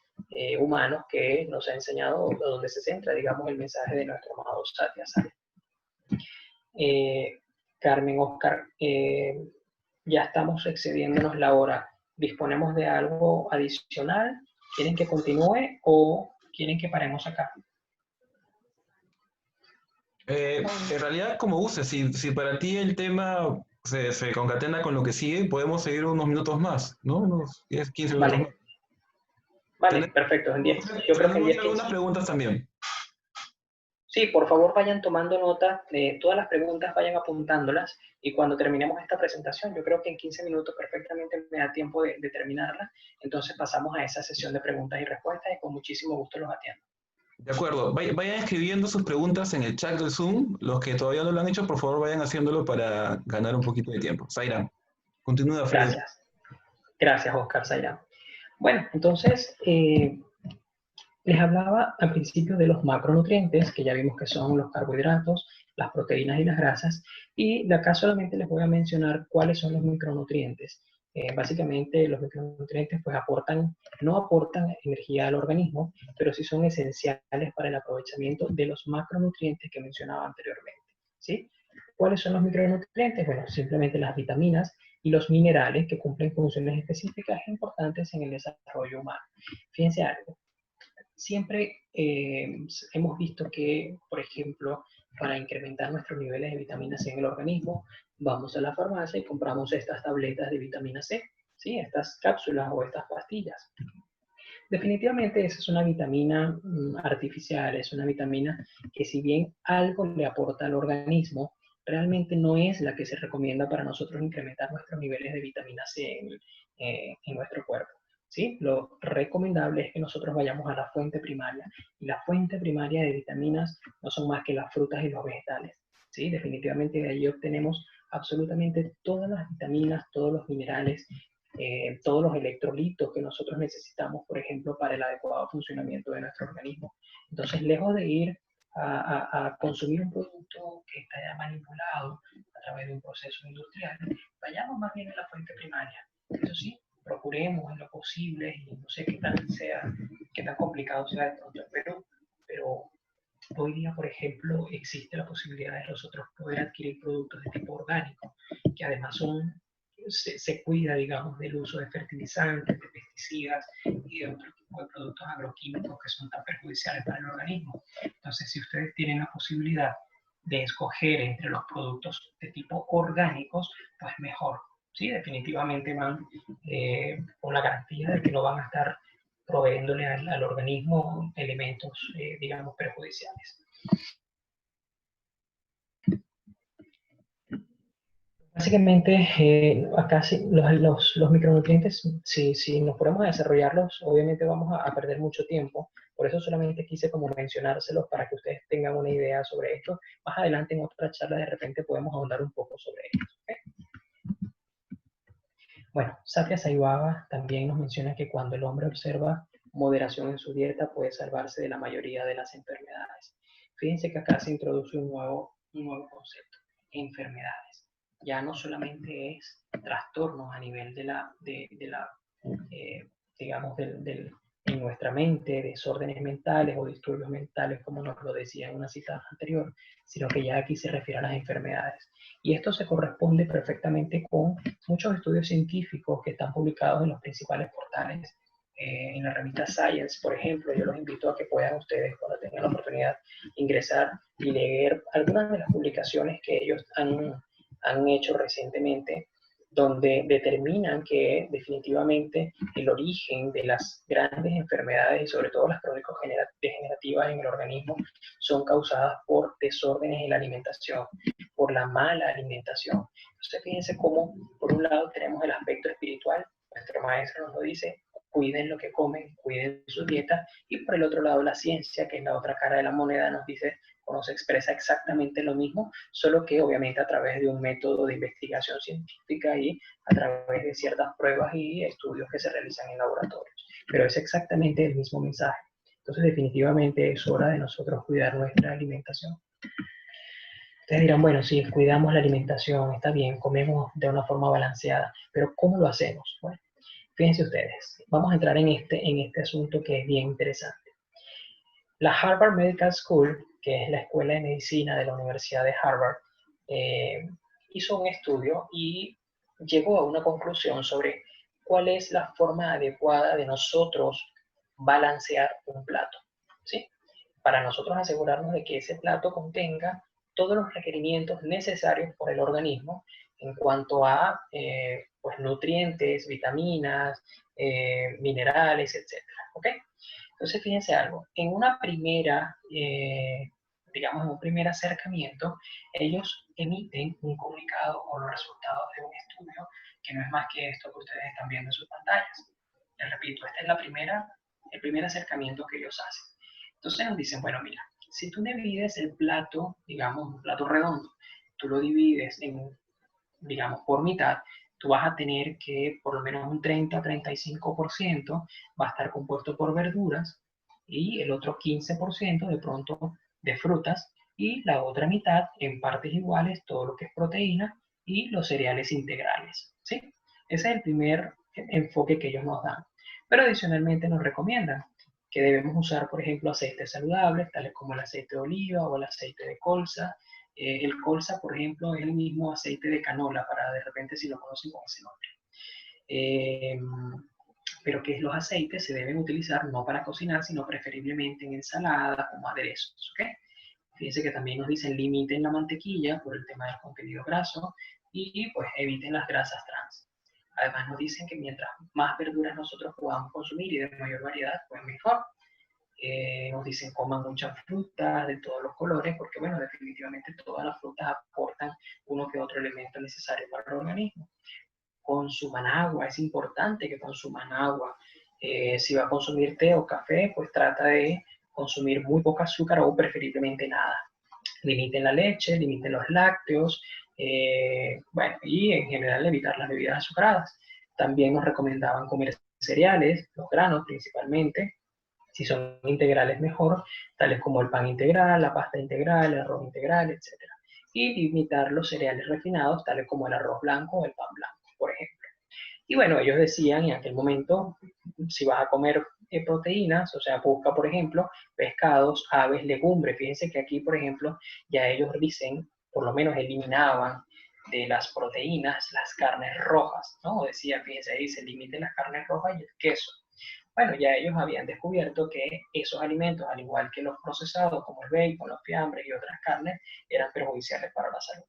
humanos que nos ha enseñado, donde se centra, digamos, el mensaje de nuestro amado Satya Sai. Carmen, Oscar, ya estamos excediéndonos la hora. ¿Disponemos de algo adicional? ¿Quieren que continúe o quieren que paremos acá? En realidad, como guste, si para ti el tema se concatena con lo que sigue, podemos seguir unos minutos más, ¿no? Unos 10, 15 minutos Vale, más. vale, perfecto. En 10, yo creo que en Tenemos 10, algunas 15. preguntas también. Sí, por favor vayan tomando nota de todas las preguntas, vayan apuntándolas y cuando terminemos esta presentación, yo creo que en 15 minutos perfectamente me da tiempo de terminarla, entonces pasamos a esa sesión de preguntas y respuestas y con muchísimo gusto los atiendo. De acuerdo, vayan escribiendo sus preguntas en el chat del Zoom. Los que todavía no lo han hecho, por favor, vayan haciéndolo para ganar un poquito de tiempo. Zaira, continúa, Freddy. Gracias. Gracias, Oscar Zaira. Bueno, entonces, les hablaba al principio de los macronutrientes, que ya vimos que son los carbohidratos, las proteínas y las grasas, y de acá solamente les voy a mencionar cuáles son los micronutrientes. Básicamente los micronutrientes pues no aportan energía al organismo, pero sí son esenciales para el aprovechamiento de los macronutrientes que mencionaba anteriormente, ¿sí? ¿Cuáles son los micronutrientes? Bueno, simplemente las vitaminas y los minerales que cumplen funciones específicas e importantes en el desarrollo humano. Fíjense algo. Siempre hemos visto que, por ejemplo, para incrementar nuestros niveles de vitamina C en el organismo, vamos a la farmacia y compramos estas tabletas de vitamina C, ¿sí? Estas cápsulas o estas pastillas. Definitivamente esa es una vitamina artificial, es una vitamina que si bien algo le aporta al organismo, realmente no es la que se recomienda para nosotros incrementar nuestros niveles de vitamina C en nuestro cuerpo. ¿Sí? Lo recomendable es que nosotros vayamos a la fuente primaria. Y la fuente primaria de vitaminas no son más que las frutas y los vegetales. ¿Sí? Definitivamente de ahí obtenemos absolutamente todas las vitaminas, todos los minerales, todos los electrolitos que nosotros necesitamos, por ejemplo, para el adecuado funcionamiento de nuestro organismo. Entonces, lejos de ir a consumir un producto que está ya manipulado a través de un proceso industrial, vayamos más bien a la fuente primaria. Eso sí, procuremos en lo posible, y no sé qué tan complicado sea de pronto en Perú, pero hoy día, por ejemplo, existe la posibilidad de nosotros poder adquirir productos de tipo orgánico, que además se cuida, digamos, del uso de fertilizantes, de pesticidas y de otro tipo de productos agroquímicos que son tan perjudiciales para el organismo. Entonces, si ustedes tienen la posibilidad de escoger entre los productos de tipo orgánicos, pues mejor. Sí, definitivamente van con la garantía de que no van a estar proveyéndole al organismo elementos, digamos, perjudiciales. Básicamente, acá los micronutrientes, si nos ponemos a desarrollarlos, obviamente vamos a perder mucho tiempo. Por eso solamente quise como mencionárselos para que ustedes tengan una idea sobre esto. Más adelante en otra charla de repente podemos ahondar un poco sobre esto. ¿Okay? Bueno, Satya Sai Baba también nos menciona que cuando el hombre observa moderación en su dieta puede salvarse de la mayoría de las enfermedades. Fíjense que acá se introduce un nuevo concepto, enfermedades. Ya no solamente es trastornos a nivel digamos, en nuestra mente, desórdenes mentales o disturbios mentales, como nos lo decía en una cita anterior, sino que ya aquí se refiere a las enfermedades. Y esto se corresponde perfectamente con muchos estudios científicos que están publicados en los principales portales. En la revista Science, por ejemplo, yo los invito a que puedan ustedes, cuando tengan la oportunidad, ingresar y leer algunas de las publicaciones que ellos han hecho recientemente, donde determinan que definitivamente el origen de las grandes enfermedades y sobre todo las crónico-degenerativas en el organismo son causadas por desórdenes en la alimentación, por la mala alimentación. Entonces fíjense cómo por un lado tenemos el aspecto espiritual Nuestro maestro nos lo dice, cuiden lo que comen, cuiden su dieta, y por el otro lado la ciencia, que es la otra cara de la moneda, nos dice o nos expresa exactamente lo mismo, solo que obviamente a través de un método de investigación científica y a través de ciertas pruebas y estudios que se realizan en laboratorios. Pero es exactamente el mismo mensaje. Entonces definitivamente es hora de nosotros cuidar nuestra alimentación. Ustedes dirán, bueno, sí, cuidamos la alimentación, está bien, comemos de una forma balanceada, pero ¿cómo lo hacemos? Bueno, fíjense ustedes, vamos a entrar en este asunto que es bien interesante. La Harvard Medical School, que es la escuela de medicina de la Universidad de Harvard, hizo un estudio y llegó a una conclusión sobre cuál es la forma adecuada de nosotros balancear un plato, ¿sí? Para nosotros asegurarnos de que ese plato contenga todos los requerimientos necesarios por el organismo en cuanto a pues, nutrientes, vitaminas, minerales, etc. ¿Ok? Entonces, fíjense algo, en una primera, digamos, en un primer acercamiento, ellos emiten un comunicado o los resultados de un estudio que no es más que esto que ustedes están viendo en sus pantallas. Les repito, este es el primer acercamiento que ellos hacen. Entonces nos dicen, bueno, mira, si tú divides el plato, digamos, un plato redondo, tú lo divides en, digamos, por mitad, tú vas a tener que por lo menos un 30-35% va a estar compuesto por verduras y el otro 15% de pronto de frutas y la otra mitad en partes iguales todo lo que es proteína y los cereales integrales, ¿sí? Ese es el primer enfoque que ellos nos dan. Pero adicionalmente nos recomiendan que debemos usar, por ejemplo, aceites saludables, tales como el aceite de oliva o el aceite de colza. El colza, por ejemplo, es el mismo aceite de canola, para de repente si lo conocen con ese nombre. Pero que los aceites se deben utilizar no para cocinar, sino preferiblemente en ensaladas, como aderezos, ¿ok? Fíjense que también nos dicen limiten la mantequilla por el tema del contenido graso y pues eviten las grasas trans. Además nos dicen que mientras más verduras nosotros podamos consumir y de mayor variedad, pues mejor. Nos dicen coman muchas frutas de todos los colores, porque bueno, definitivamente todas las frutas aportan uno que otro elemento necesario para el organismo. Consuman agua, es importante que consuman agua. Si va a consumir té o café, pues trata de consumir muy poca azúcar o preferiblemente nada. Limiten la leche, limiten los lácteos, bueno, y en general evitar las bebidas azucaradas. También nos recomendaban comer cereales, los granos principalmente, si son integrales mejor, tales como el pan integral, la pasta integral, el arroz integral, etc. Y limitar los cereales refinados, tales como el arroz blanco o el pan blanco, por ejemplo. Y bueno, ellos decían en aquel momento, si vas a comer proteínas, o sea, busca, por ejemplo, pescados, aves, legumbres. Fíjense que aquí, por ejemplo, ya ellos dicen, por lo menos eliminaban de las proteínas las carnes rojas, ¿no? Decía, fíjense, ahí se limiten las carnes rojas y el queso. Bueno, ya ellos habían descubierto que esos alimentos, al igual que los procesados, como el bacon, los fiambres y otras carnes, eran perjudiciales para la salud.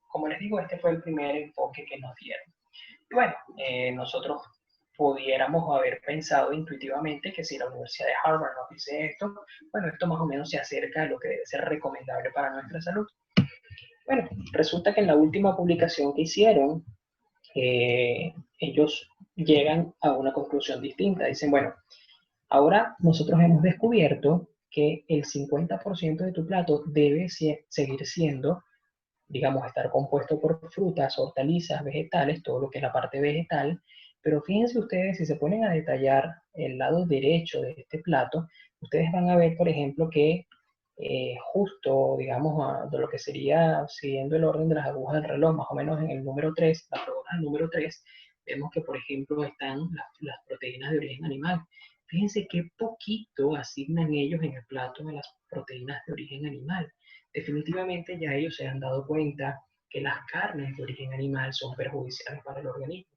Como les digo, este fue el primer enfoque que nos dieron. Y bueno, nosotros pudiéramos haber pensado intuitivamente que si la Universidad de Harvard nos dice esto, bueno, esto más o menos se acerca a lo que debe ser recomendable para nuestra salud. Bueno, resulta que en la última publicación que hicieron, ellos llegan a una conclusión distinta. Dicen, bueno, ahora nosotros hemos descubierto que el 50% de tu plato debe seguir siendo, digamos, estar compuesto por frutas, hortalizas, vegetales, todo lo que es la parte vegetal, pero fíjense ustedes, si se ponen a detallar el lado derecho de este plato, ustedes van a ver, por ejemplo, que justo, digamos, de lo que sería, siguiendo el orden de las agujas del reloj, más o menos en el número 3, la pregunta del número 3, vemos que, por ejemplo, están las proteínas de origen animal. Fíjense qué poquito asignan ellos en el plato de las proteínas de origen animal. Definitivamente ya ellos se han dado cuenta que las carnes de origen animal son perjudiciales para el organismo.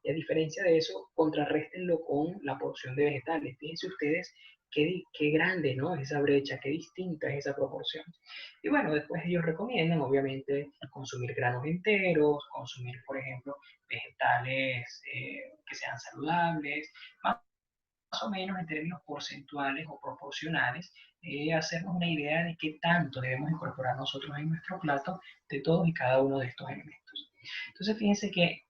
Y a diferencia de eso, contrarréstenlo con la porción de vegetales. Fíjense ustedes qué grande, ¿no? Esa brecha, qué distinta es esa proporción. Y bueno, después ellos recomiendan, obviamente, consumir granos enteros, consumir, por ejemplo, vegetales que sean saludables, más o menos en términos porcentuales o proporcionales, hacernos una idea de qué tanto debemos incorporar nosotros en nuestro plato de todos y cada uno de estos elementos. Entonces, fíjense que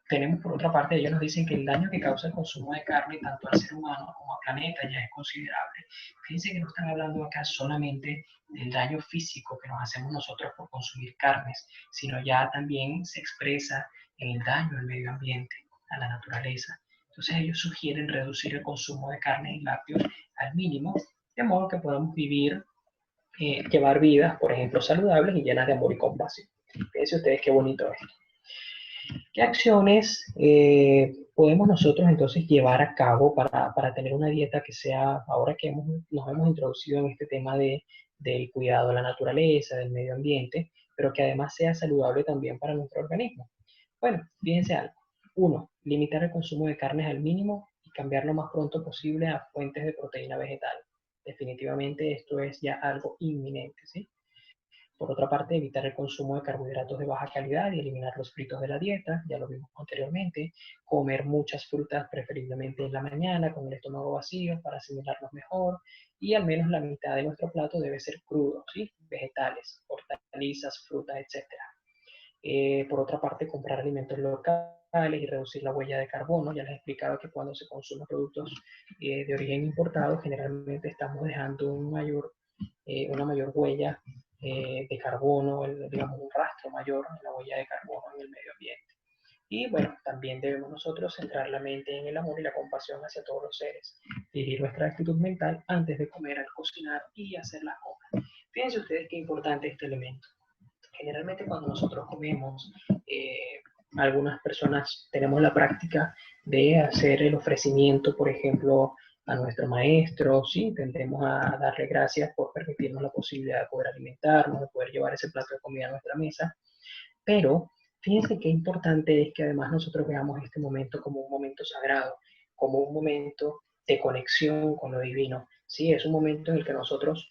tenemos por otra parte, ellos nos dicen que el daño que causa el consumo de carne tanto al ser humano como al planeta ya es considerable. Fíjense que no están hablando acá solamente del daño físico que nos hacemos nosotros por consumir carnes, sino ya también se expresa en el daño al medio ambiente, a la naturaleza. Entonces ellos sugieren reducir el consumo de carne y lácteos al mínimo, de modo que podamos vivir, llevar vidas, por ejemplo, saludables y llenas de amor y compasión. Fíjense ustedes qué bonito es. ¿Qué acciones podemos nosotros entonces llevar a cabo para tener una dieta que sea, ahora que nos hemos introducido en este tema del cuidado de la naturaleza, del medio ambiente, pero que además sea saludable también para nuestro organismo? Bueno, fíjense algo. 1. Limitar el consumo de carnes al mínimo y cambiar lo más pronto posible a fuentes de proteína vegetal. Definitivamente esto es ya algo inminente, ¿sí? Por otra parte, evitar el consumo de carbohidratos de baja calidad y eliminar los fritos de la dieta, ya lo vimos anteriormente. Comer muchas frutas, preferiblemente en la mañana, con el estómago vacío, para asimilarlos mejor. Y al menos la mitad de nuestro plato debe ser crudo, ¿sí? Vegetales, hortalizas, frutas, etc. Por otra parte, comprar alimentos locales y reducir la huella de carbono. Ya les he explicado que cuando se consumen productos de origen importado, generalmente estamos dejando una mayor huella de carbono, digamos un rastro mayor en la huella de carbono en el medio ambiente. Y bueno, también debemos nosotros centrar la mente en el amor y la compasión hacia todos los seres. Dirigir nuestra actitud mental antes de comer, al cocinar y hacer la compra. Fíjense ustedes qué importante este elemento. Generalmente cuando nosotros comemos, algunas personas tenemos la práctica de hacer el ofrecimiento, por ejemplo, a nuestro maestro, ¿sí? Tendemos a darle gracias por permitirnos la posibilidad de poder alimentarnos, de poder llevar ese plato de comida a nuestra mesa, pero fíjense qué importante es que además nosotros veamos este momento como un momento sagrado, como un momento de conexión con lo divino, ¿sí? Es un momento en el que nosotros,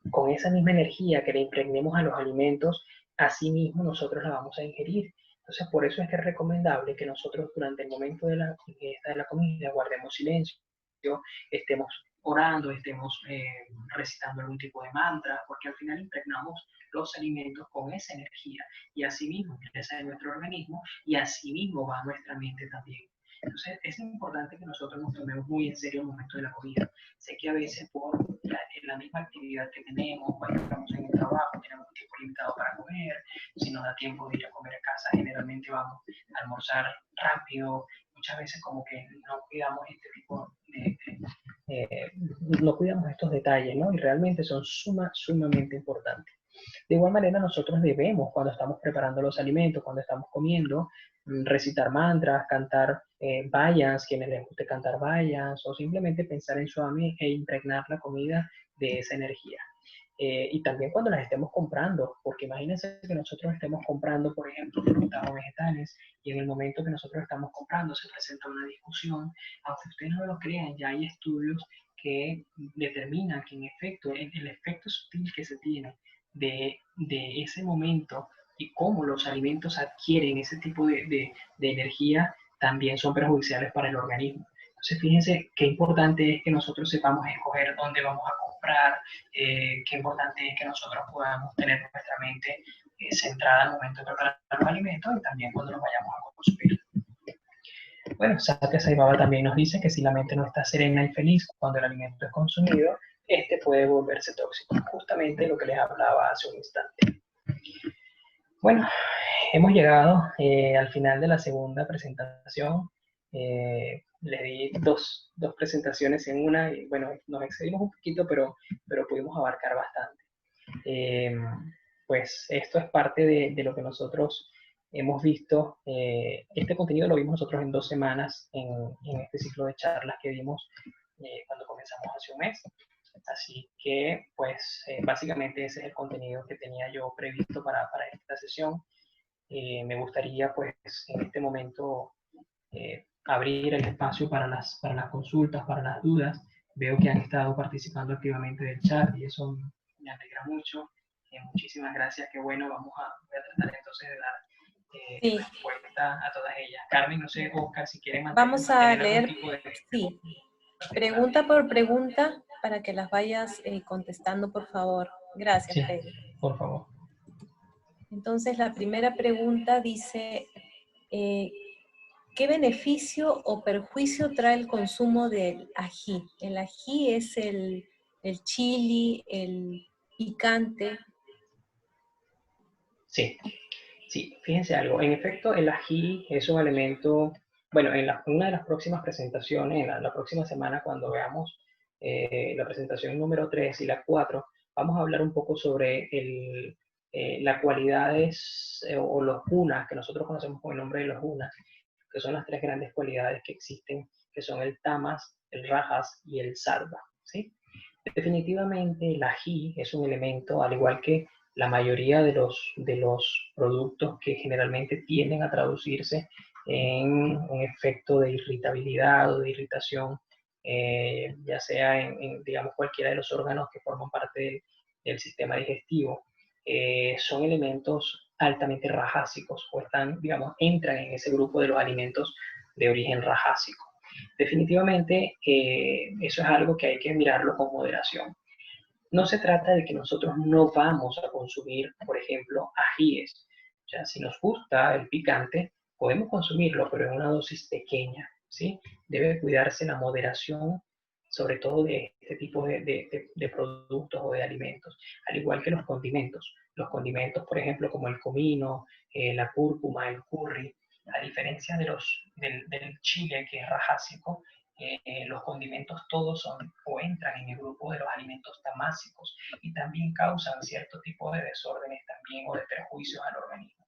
con esa misma energía que le impregnemos a los alimentos, así mismo nosotros la vamos a ingerir. Entonces, por eso es que es recomendable que nosotros durante el momento de la ingesta de la comida guardemos silencio, estemos orando, estemos recitando algún tipo de mantra, porque al final impregnamos los alimentos con esa energía y así mismo ingresa en nuestro organismo y así mismo va a nuestra mente también. Entonces, es importante que nosotros nos tomemos muy en serio el momento de la comida. Sé que a veces por la misma actividad que tenemos, cuando estamos en el trabajo, tenemos un tiempo limitado para comer, si nos da tiempo de ir a comer a casa, generalmente vamos a almorzar rápido, muchas veces como que no cuidamos este tipo no cuidamos estos detalles, ¿no? Y realmente son sumamente importantes. De igual manera, nosotros debemos, cuando estamos preparando los alimentos, cuando estamos comiendo, recitar mantras, cantar vayas, quienes les guste cantar vayas, o simplemente pensar en Swami e impregnar la comida de esa energía. Y también cuando las estemos comprando, porque imagínense que nosotros estemos comprando, por ejemplo, frutas o vegetales, y en el momento que nosotros estamos comprando se presenta una discusión, aunque ustedes no lo crean, ya hay estudios que determinan que en efecto, el efecto sutil que se tiene de ese momento y cómo los alimentos adquieren ese tipo de energía también son perjudiciales para el organismo. Entonces, fíjense qué importante es que nosotros sepamos escoger dónde vamos a comprar, qué importante es que nosotros podamos tener nuestra mente centrada al momento de preparar los alimentos y también cuando los vayamos a consumir. Bueno, Satya Sai Baba también nos dice que si la mente no está serena y feliz cuando el alimento es consumido, este puede volverse tóxico. Justamente lo que les hablaba hace un instante. Bueno, hemos llegado al final de la segunda presentación. Les di dos presentaciones en una y bueno, nos excedimos un poquito, pero pudimos abarcar bastante. Pues esto es parte de lo que nosotros hemos visto. Este contenido lo vimos nosotros en 2 semanas en este ciclo de charlas que dimos cuando comenzamos hace un mes. Así que, pues, básicamente ese es el contenido que tenía yo previsto para esta sesión. Me gustaría, pues, en este momento abrir el espacio para las consultas, para las dudas. Veo que han estado participando activamente del chat y eso me alegra mucho. Muchísimas gracias, qué bueno. Voy a tratar entonces de dar respuesta a todas ellas. Carmen, no sé, Oscar, si quieren Vamos a leer, sí, pregunta por pregunta para que las vayas contestando, por favor. Gracias, Freddy. Por favor. Entonces, la primera pregunta dice, ¿qué beneficio o perjuicio trae el consumo del ají? El ají es el chili, el picante. Sí, sí, fíjense algo. En efecto, el ají es un elemento, bueno, en una de las próximas presentaciones, en la próxima semana, cuando veamos la presentación número 3 y la 4, vamos a hablar un poco sobre las cualidades o los gunas, que nosotros conocemos con el nombre de los gunas, que son las tres grandes cualidades que existen, que son el tamas, el rajas y el salva, ¿sí? Definitivamente el ají es un elemento, al igual que la mayoría de los productos que generalmente tienden a traducirse en un efecto de irritabilidad o de irritación, ya sea digamos, cualquiera de los órganos que forman parte del sistema digestivo, son elementos altamente rajásicos o están, digamos, entran en ese grupo de los alimentos de origen rajásico. Definitivamente, eso es algo que hay que mirarlo con moderación. No se trata de que nosotros no vamos a consumir, por ejemplo, ajíes. O sea, si nos gusta el picante, podemos consumirlo, pero en una dosis pequeña, ¿sí? Debe cuidarse la moderación, sobre todo de este tipo de productos o de alimentos, al igual que los condimentos. Los condimentos, por ejemplo, como el comino, la cúrcuma, el curry, a diferencia del chile, que es rajásico, los condimentos todos son o entran en el grupo de los alimentos tamásicos y también causan cierto tipo de desórdenes también o de perjuicios al organismo.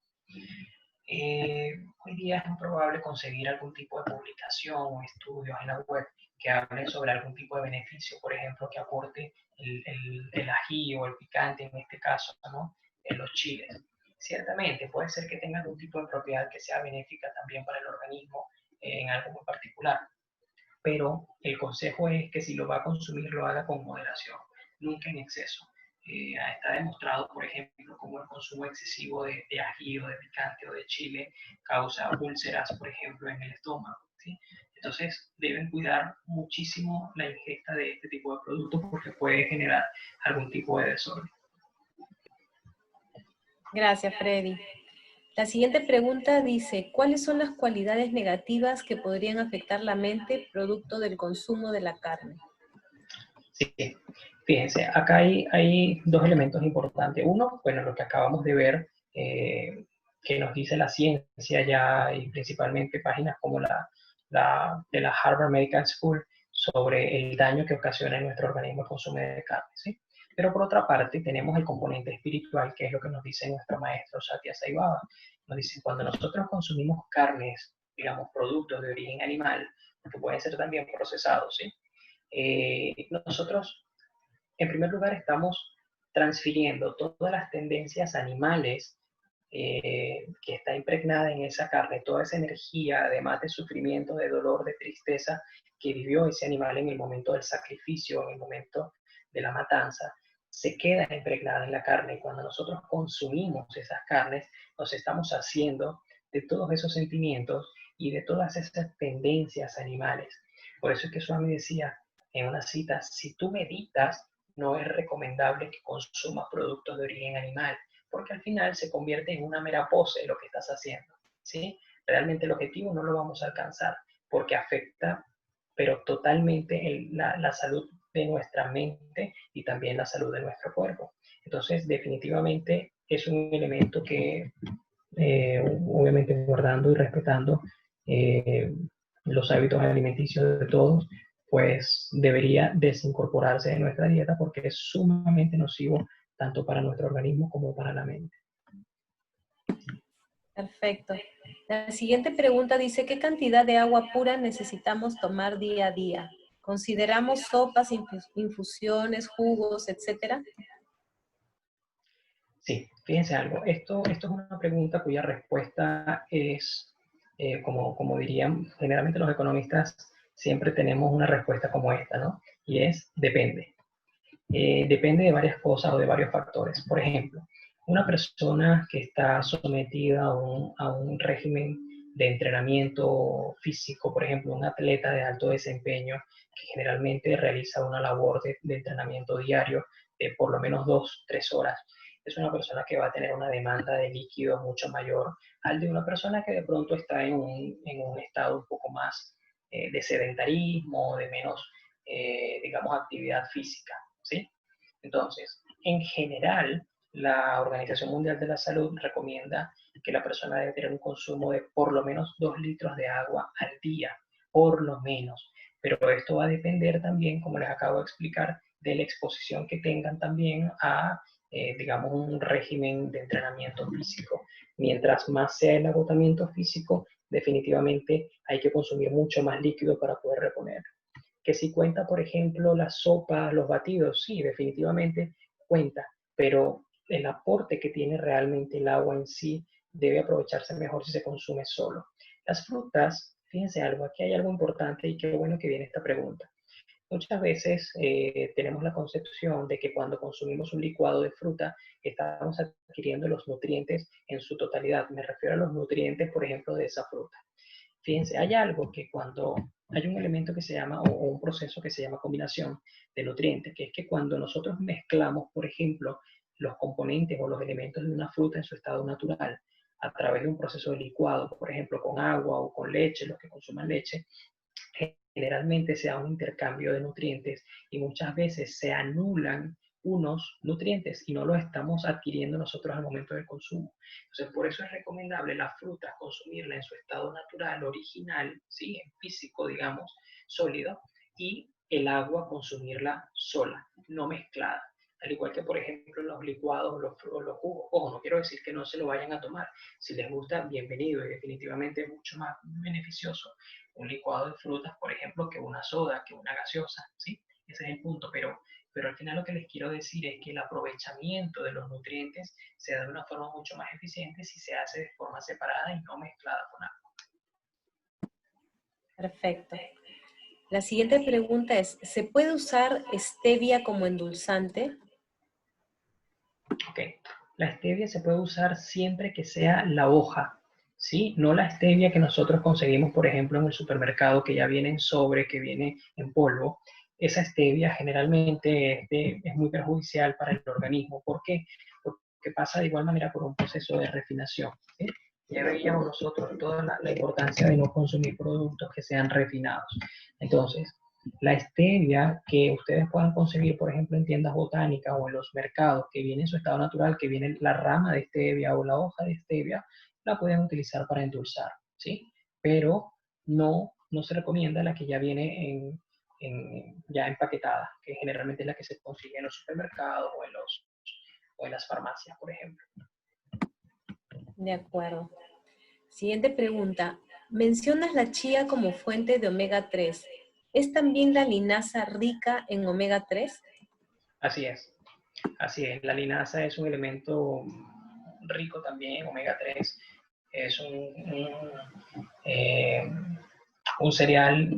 Hoy día es muy probable conseguir algún tipo de publicación o estudios en la web que hablen sobre algún tipo de beneficio, por ejemplo, que aporte el ají o el picante, en este caso, ¿no? En los chiles. Ciertamente, puede ser que tenga algún tipo de propiedad que sea benéfica también para el organismo en algo muy particular, pero el consejo es que si lo va a consumir lo haga con moderación, nunca en exceso. Está demostrado, por ejemplo, cómo el consumo excesivo de ají o de picante o de chile causa úlceras, por ejemplo, en el estómago, ¿sí? Entonces deben cuidar muchísimo la ingesta de este tipo de productos porque puede generar algún tipo de desorden. Gracias, Freddy. La siguiente pregunta dice, ¿cuáles son las cualidades negativas que podrían afectar la mente producto del consumo de la carne? Sí, fíjense, acá hay dos elementos importantes. Uno, bueno, lo que acabamos de ver, que nos dice la ciencia ya, y principalmente páginas como de la Harvard Medical School, sobre el daño que ocasiona en nuestro organismo el consumo de carne, ¿sí? Pero por otra parte, tenemos el componente espiritual, que es lo que nos dice nuestro maestro Satya Sai Baba. Nos dice, cuando nosotros consumimos carnes, digamos, productos de origen animal, que pueden ser también procesados, ¿sí? Nosotros, en primer lugar, estamos transfiriendo todas las tendencias animales que está impregnada en esa carne, toda esa energía, además de sufrimiento, de dolor, de tristeza que vivió ese animal en el momento del sacrificio, en el momento de la matanza, se queda impregnada en la carne. Y cuando nosotros consumimos esas carnes, nos estamos haciendo de todos esos sentimientos y de todas esas tendencias animales. Por eso es que Swami decía en una cita, si tú meditas, no es recomendable que consumas productos de origen animal, porque al final se convierte en una mera pose lo que estás haciendo, ¿sí? Realmente el objetivo no lo vamos a alcanzar, porque afecta, pero totalmente la salud de nuestra mente y también la salud de nuestro cuerpo. Entonces, definitivamente es un elemento que, obviamente guardando y respetando los hábitos alimenticios de todos, pues debería desincorporarse de nuestra dieta porque es sumamente nocivo tanto para nuestro organismo como para la mente. Perfecto. La siguiente pregunta dice, ¿qué cantidad de agua pura necesitamos tomar día a día? ¿Consideramos sopas, infusiones, jugos, etcétera? Sí, fíjense algo, esto es una pregunta cuya respuesta es, como dirían generalmente los economistas, siempre tenemos una respuesta como esta, ¿no? Y es depende. Depende de varias cosas o de varios factores. Por ejemplo, una persona que está sometida a un régimen de entrenamiento físico, por ejemplo, un atleta de alto desempeño que generalmente realiza una labor de entrenamiento diario de por lo menos 2, 3 horas, es una persona que va a tener una demanda de líquidos mucho mayor al de una persona que de pronto está en un estado un poco más de sedentarismo, de menos, digamos, actividad física, ¿sí? Entonces, en general, la Organización Mundial de la Salud recomienda que la persona debe tener un consumo de por lo menos 2 litros de agua al día, por lo menos. Pero esto va a depender también, como les acabo de explicar, de la exposición que tengan también a, digamos, un régimen de entrenamiento físico. Mientras más sea el agotamiento físico, definitivamente hay que consumir mucho más líquido para poder reponer. Que si cuenta, por ejemplo, la sopa, los batidos, sí, definitivamente cuenta, pero el aporte que tiene realmente el agua en sí debe aprovecharse mejor si se consume solo. Las frutas, fíjense algo, aquí hay algo importante y qué bueno que viene esta pregunta. Muchas veces tenemos la concepción de que cuando consumimos un licuado de fruta estamos adquiriendo los nutrientes en su totalidad. Me refiero a los nutrientes, por ejemplo, de esa fruta. Fíjense, hay algo que cuando hay un elemento que se llama, o un proceso que se llama combinación de nutrientes, que es que cuando nosotros mezclamos, por ejemplo, los componentes o los elementos de una fruta en su estado natural, a través de un proceso de licuado, por ejemplo, con agua o con leche, los que consuman leche, generalmente se da un intercambio de nutrientes y muchas veces se anulan unos nutrientes y no los estamos adquiriendo nosotros al momento del consumo. Entonces, por eso es recomendable la fruta consumirla en su estado natural, original, ¿sí? En físico, digamos, sólido, y el agua consumirla sola, no mezclada. Al igual que, por ejemplo, los licuados, los jugos. Ojo, no quiero decir que no se lo vayan a tomar. Si les gusta, bienvenido, y definitivamente es mucho más beneficioso un licuado de frutas, por ejemplo, que una soda, que una gaseosa, ¿sí? Ese es el punto, pero al final lo que les quiero decir es que el aprovechamiento de los nutrientes se da de una forma mucho más eficiente si se hace de forma separada y no mezclada con agua. Perfecto. La siguiente pregunta es, ¿se puede usar stevia como endulzante? Ok, la stevia se puede usar siempre que sea la hoja, ¿sí? No la stevia que nosotros conseguimos, por ejemplo, en el supermercado, que ya viene en sobre, que viene en polvo. Esa stevia generalmente es muy perjudicial para el organismo. ¿Por qué? Porque pasa de igual manera por un proceso de refinación, ¿sí? Ya veíamos nosotros toda la importancia de no consumir productos que sean refinados. Entonces, la stevia que ustedes puedan conseguir, por ejemplo, en tiendas botánicas o en los mercados, que viene en su estado natural, que viene la rama de stevia o la hoja de stevia, la pueden utilizar para endulzar, ¿sí? Pero no se recomienda la que ya viene ya empaquetada, que generalmente es la que se consigue en los supermercados o en las farmacias, por ejemplo. De acuerdo. Siguiente pregunta. Mencionas la chía como fuente de omega 3. ¿Es también la linaza rica en omega 3? Así es. Así es. La linaza es un elemento rico también en omega 3. Es un cereal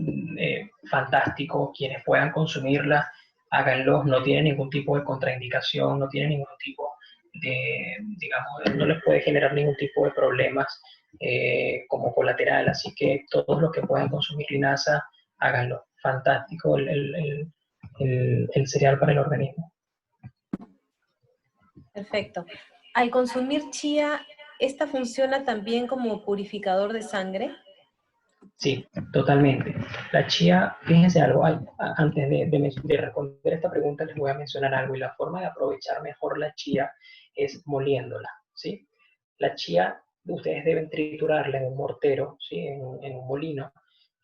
fantástico. Quienes puedan consumirla, háganlo. No tiene ningún tipo de contraindicación, no tiene ningún tipo de, digamos, no les puede generar ningún tipo de problemas como colateral. Así que todos los que puedan consumir linaza, háganlo. Fantástico el cereal para el organismo. Perfecto. Al consumir chía, ¿esta funciona también como purificador de sangre? Sí, totalmente. La chía, fíjense algo, antes de responder esta pregunta les voy a mencionar algo, y la forma de aprovechar mejor la chía es moliéndola, ¿sí? La chía, ustedes deben triturarla en un mortero, ¿sí? En un molino,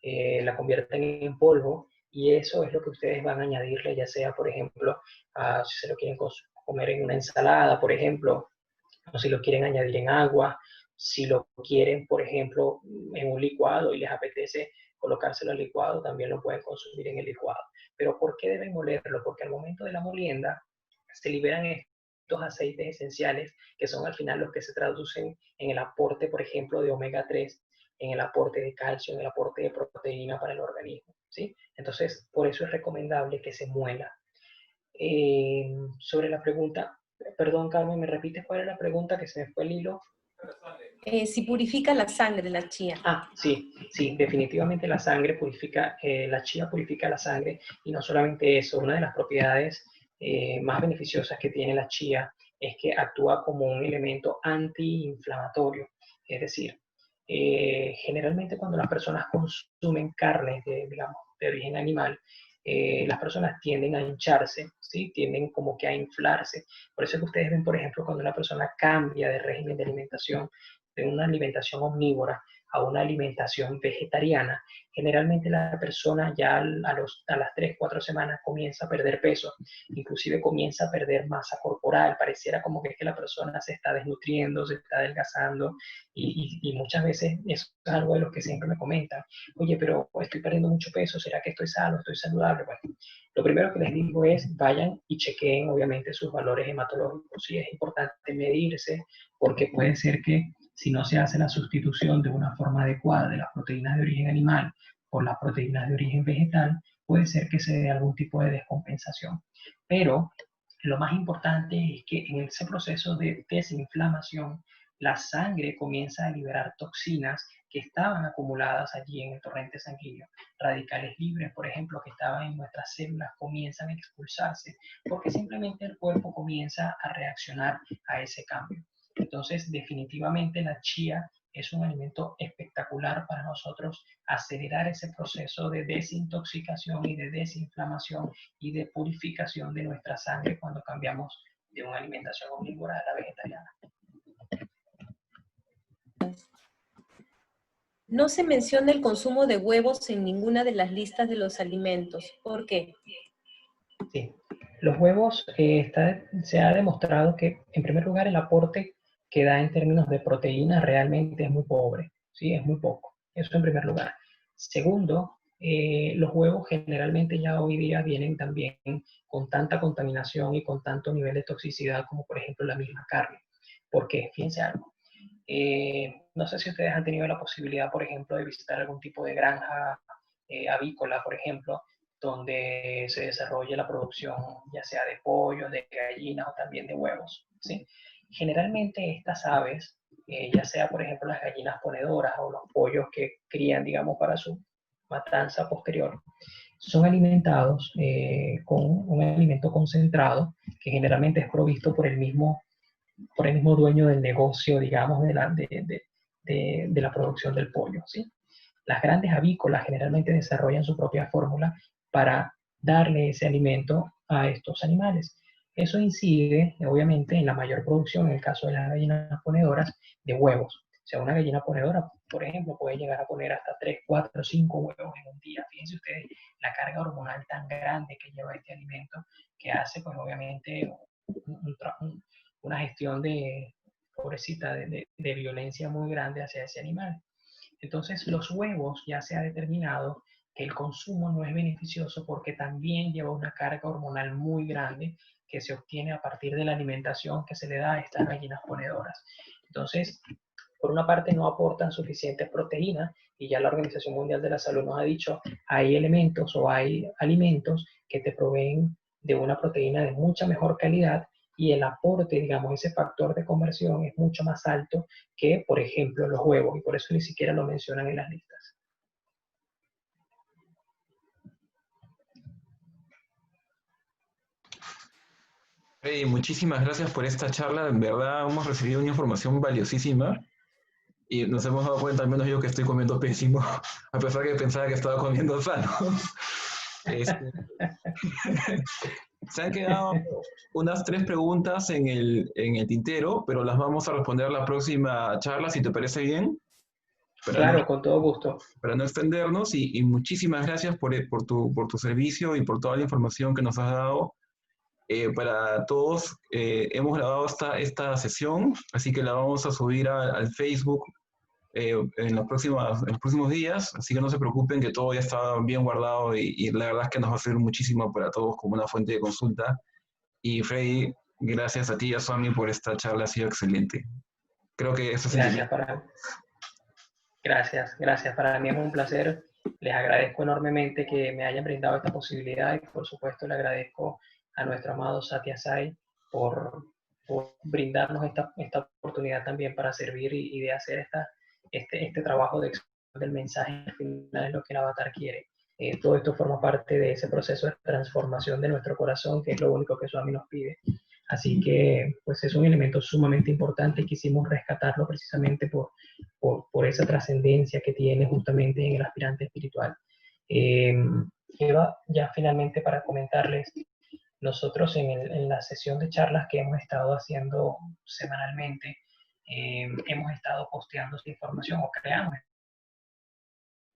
la convierten en polvo, y eso es lo que ustedes van a añadirle, ya sea, por ejemplo, si se lo quieren comer en una ensalada, por ejemplo, o si lo quieren añadir en agua, si lo quieren, por ejemplo, en un licuado y les apetece colocárselo al licuado, también lo pueden consumir en el licuado. Pero ¿por qué deben molerlo? Porque al momento de la molienda se liberan estos aceites esenciales que son al final los que se traducen en el aporte, por ejemplo, de omega 3, en el aporte de calcio, en el aporte de proteína para el organismo, ¿sí? Entonces, por eso es recomendable que se muela. Sobre la pregunta, perdón, Carmen, ¿me repites cuál es la pregunta, que se me fue el hilo? Si purifica la sangre, la chía. Sí, definitivamente la sangre purifica, la chía purifica la sangre, y no solamente eso, una de las propiedades más beneficiosas que tiene la chía es que actúa como un elemento antiinflamatorio. Es decir, generalmente cuando las personas consumen carnes digamos, de origen animal, las personas tienden a hincharse, ¿sí? Tienden como que a inflarse. Por eso es que ustedes ven, por ejemplo, cuando una persona cambia de régimen de alimentación, de una alimentación omnívora a una alimentación vegetariana, generalmente la persona ya a las 3, 4 semanas comienza a perder peso, inclusive comienza a perder masa corporal, pareciera como que es que la persona se está desnutriendo, se está adelgazando, y muchas veces eso es algo de lo que siempre me comentan: oye, pero estoy perdiendo mucho peso, ¿será que estoy sano, estoy saludable? Bueno, lo primero que les digo es vayan y chequeen obviamente sus valores hematológicos. Sí, es importante medirse, porque puede ser que si no se hace la sustitución de una forma adecuada de las proteínas de origen animal por las proteínas de origen vegetal, puede ser que se dé algún tipo de descompensación. Pero lo más importante es que en ese proceso de desinflamación, la sangre comienza a liberar toxinas que estaban acumuladas allí en el torrente sanguíneo. Radicales libres, por ejemplo, que estaban en nuestras células, comienzan a expulsarse, porque simplemente el cuerpo comienza a reaccionar a ese cambio. Entonces, definitivamente la chía es un alimento espectacular para nosotros acelerar ese proceso de desintoxicación y de desinflamación y de purificación de nuestra sangre cuando cambiamos de una alimentación omnívora a la vegetariana. No se menciona el consumo de huevos en ninguna de las listas de los alimentos. ¿Por qué? Sí, los huevos, se ha demostrado que, en primer lugar, el aporte que da en términos de proteína realmente es muy pobre, ¿sí? Es muy poco. Eso en primer lugar. Segundo, los huevos generalmente ya hoy día vienen también con tanta contaminación y con tanto nivel de toxicidad como, por ejemplo, la misma carne. ¿Por qué? Fíjense algo. No sé si ustedes han tenido la posibilidad, por ejemplo, de visitar algún tipo de granja avícola, por ejemplo, donde se desarrolle la producción ya sea de pollos, de gallinas o también de huevos, ¿sí? Generalmente estas aves, ya sea por ejemplo las gallinas ponedoras o los pollos que crían, digamos, para su matanza posterior, son alimentados con un alimento concentrado que generalmente es provisto por el mismo dueño del negocio, digamos, de la producción del pollo, ¿sí? Las grandes avícolas generalmente desarrollan su propia fórmula para darle ese alimento a estos animales. Eso incide, obviamente, en la mayor producción, en el caso de las gallinas ponedoras, de huevos. O sea, una gallina ponedora, por ejemplo, puede llegar a poner hasta 3, 4, 5 huevos en un día. Fíjense ustedes la carga hormonal tan grande que lleva este alimento, que hace, pues, obviamente, una gestión pobrecita, de violencia muy grande hacia ese animal. Entonces, los huevos ya se ha determinado que el consumo no es beneficioso porque también lleva una carga hormonal muy grande que se obtiene a partir de la alimentación que se le da a estas gallinas ponedoras. Entonces, por una parte no aportan suficientes proteínas, y ya la Organización Mundial de la Salud nos ha dicho, hay elementos o hay alimentos que te proveen de una proteína de mucha mejor calidad, y el aporte, digamos, ese factor de conversión es mucho más alto que, por ejemplo, los huevos, y por eso ni siquiera lo mencionan en las listas. Hey, muchísimas gracias por esta charla. En verdad hemos recibido una información valiosísima y nos hemos dado cuenta, al menos yo, que estoy comiendo pésimo, a pesar que pensaba que estaba comiendo sano. Este, se han quedado unas 3 preguntas en el tintero, pero las vamos a responder la próxima charla, si te parece bien, Claro, con todo gusto. para no extendernos. Y muchísimas gracias por tu servicio y por toda la información que nos has dado. Para todos, hemos grabado esta sesión, así que la vamos a subir al Facebook en los próximos días, así que no se preocupen, que todo ya está bien guardado, y la verdad es que nos va a servir muchísimo para todos como una fuente de consulta. Y Freddy, gracias a ti y a Swami por esta charla, ha sido excelente. Creo que eso es Gracias, gracias. Para mí es un placer. Les agradezco enormemente que me hayan brindado esta posibilidad, y por supuesto le agradezco a nuestro amado Satya Sai por brindarnos esta oportunidad también para servir y de hacer este trabajo de exposición del mensaje. Al final es lo que el avatar quiere. Todo esto forma parte de ese proceso de transformación de nuestro corazón, que es lo único que Swami nos pide. Así que pues es un elemento sumamente importante y quisimos rescatarlo precisamente por esa trascendencia que tiene justamente en el aspirante espiritual. Eva, ya finalmente para comentarles, nosotros en la sesión de charlas que hemos estado haciendo semanalmente, hemos estado posteando esta información o creamos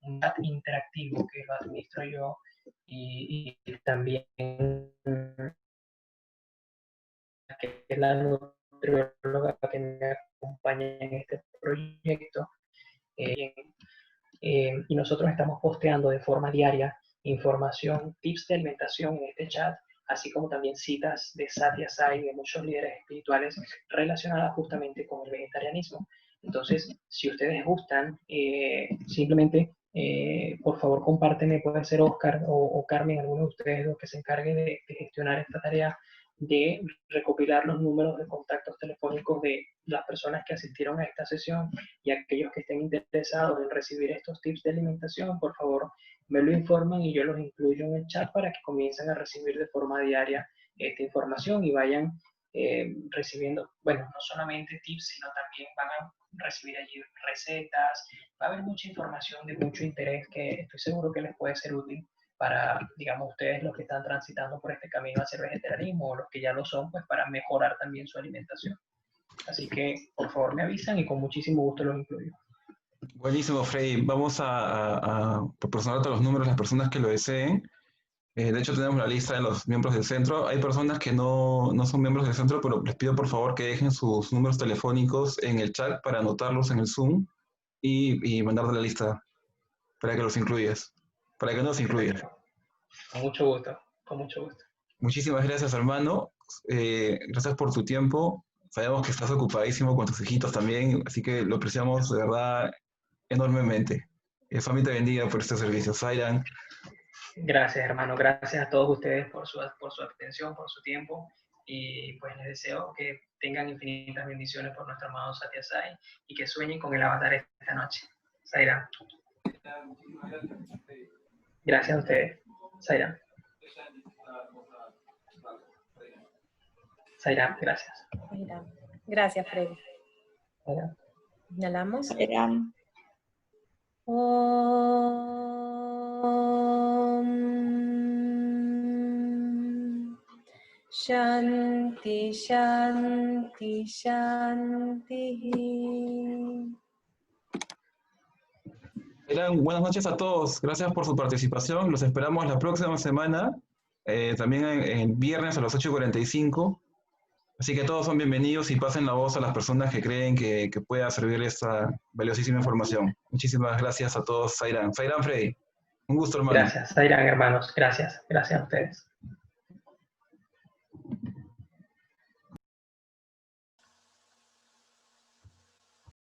un chat interactivo que lo administro yo y también que es la nutrióloga que me acompaña en este proyecto. Y nosotros estamos posteando de forma diaria información, tips de alimentación en este chat, así como también citas de Satya Sai, de muchos líderes espirituales relacionadas justamente con el vegetarianismo. Entonces, si ustedes gustan, simplemente, por favor, compártenme, puede ser Oscar o Carmen, alguno de ustedes los que se encargue de gestionar esta tarea de recopilar los números de contactos telefónicos de las personas que asistieron a esta sesión y aquellos que estén interesados en recibir estos tips de alimentación, por favor, me lo informan y yo los incluyo en el chat para que comiencen a recibir de forma diaria esta información y vayan recibiendo, bueno, no solamente tips, sino también van a recibir allí recetas, va a haber mucha información de mucho interés que estoy seguro que les puede ser útil para, digamos, ustedes los que están transitando por este camino hacia el vegetarianismo o los que ya lo son, pues para mejorar también su alimentación. Así que, por favor, me avisan y con muchísimo gusto los incluyo. Buenísimo, Freddy. Vamos a proporcionarte los números a las personas que lo deseen. De hecho, tenemos la lista de los miembros del centro. Hay personas que no son miembros del centro, pero les pido por favor que dejen sus números telefónicos en el chat para anotarlos en el Zoom y mandarle la lista para que los incluyas, para que nos incluyas. Con mucho gusto, con mucho gusto. Muchísimas gracias, hermano. Gracias por tu tiempo. Sabemos que estás ocupadísimo con tus hijitos también, así que lo apreciamos de verdad enormemente. Fami te bendiga por este servicio. Sairan. Gracias, hermano. Gracias a todos ustedes por su atención, por su tiempo. Y pues les deseo que tengan infinitas bendiciones por nuestro amado Satya Sai y que sueñen con el avatar esta noche. Sairan. Gracias a ustedes. Sairan. Sairan, gracias. Gracias, Freddy. Sairan. Inhalamos. Sairan. Shanti, Shanti, Shanti. Buenas noches a todos. Gracias por su participación. Los esperamos la próxima semana, también el viernes a las 8:45. Así que todos son bienvenidos y pasen la voz a las personas que creen que pueda servir esta valiosísima información. Muchísimas gracias a todos, Sairan. Sairan, Freddy. Un gusto, hermano. Gracias, Sairan, hermanos. Gracias. Gracias a ustedes.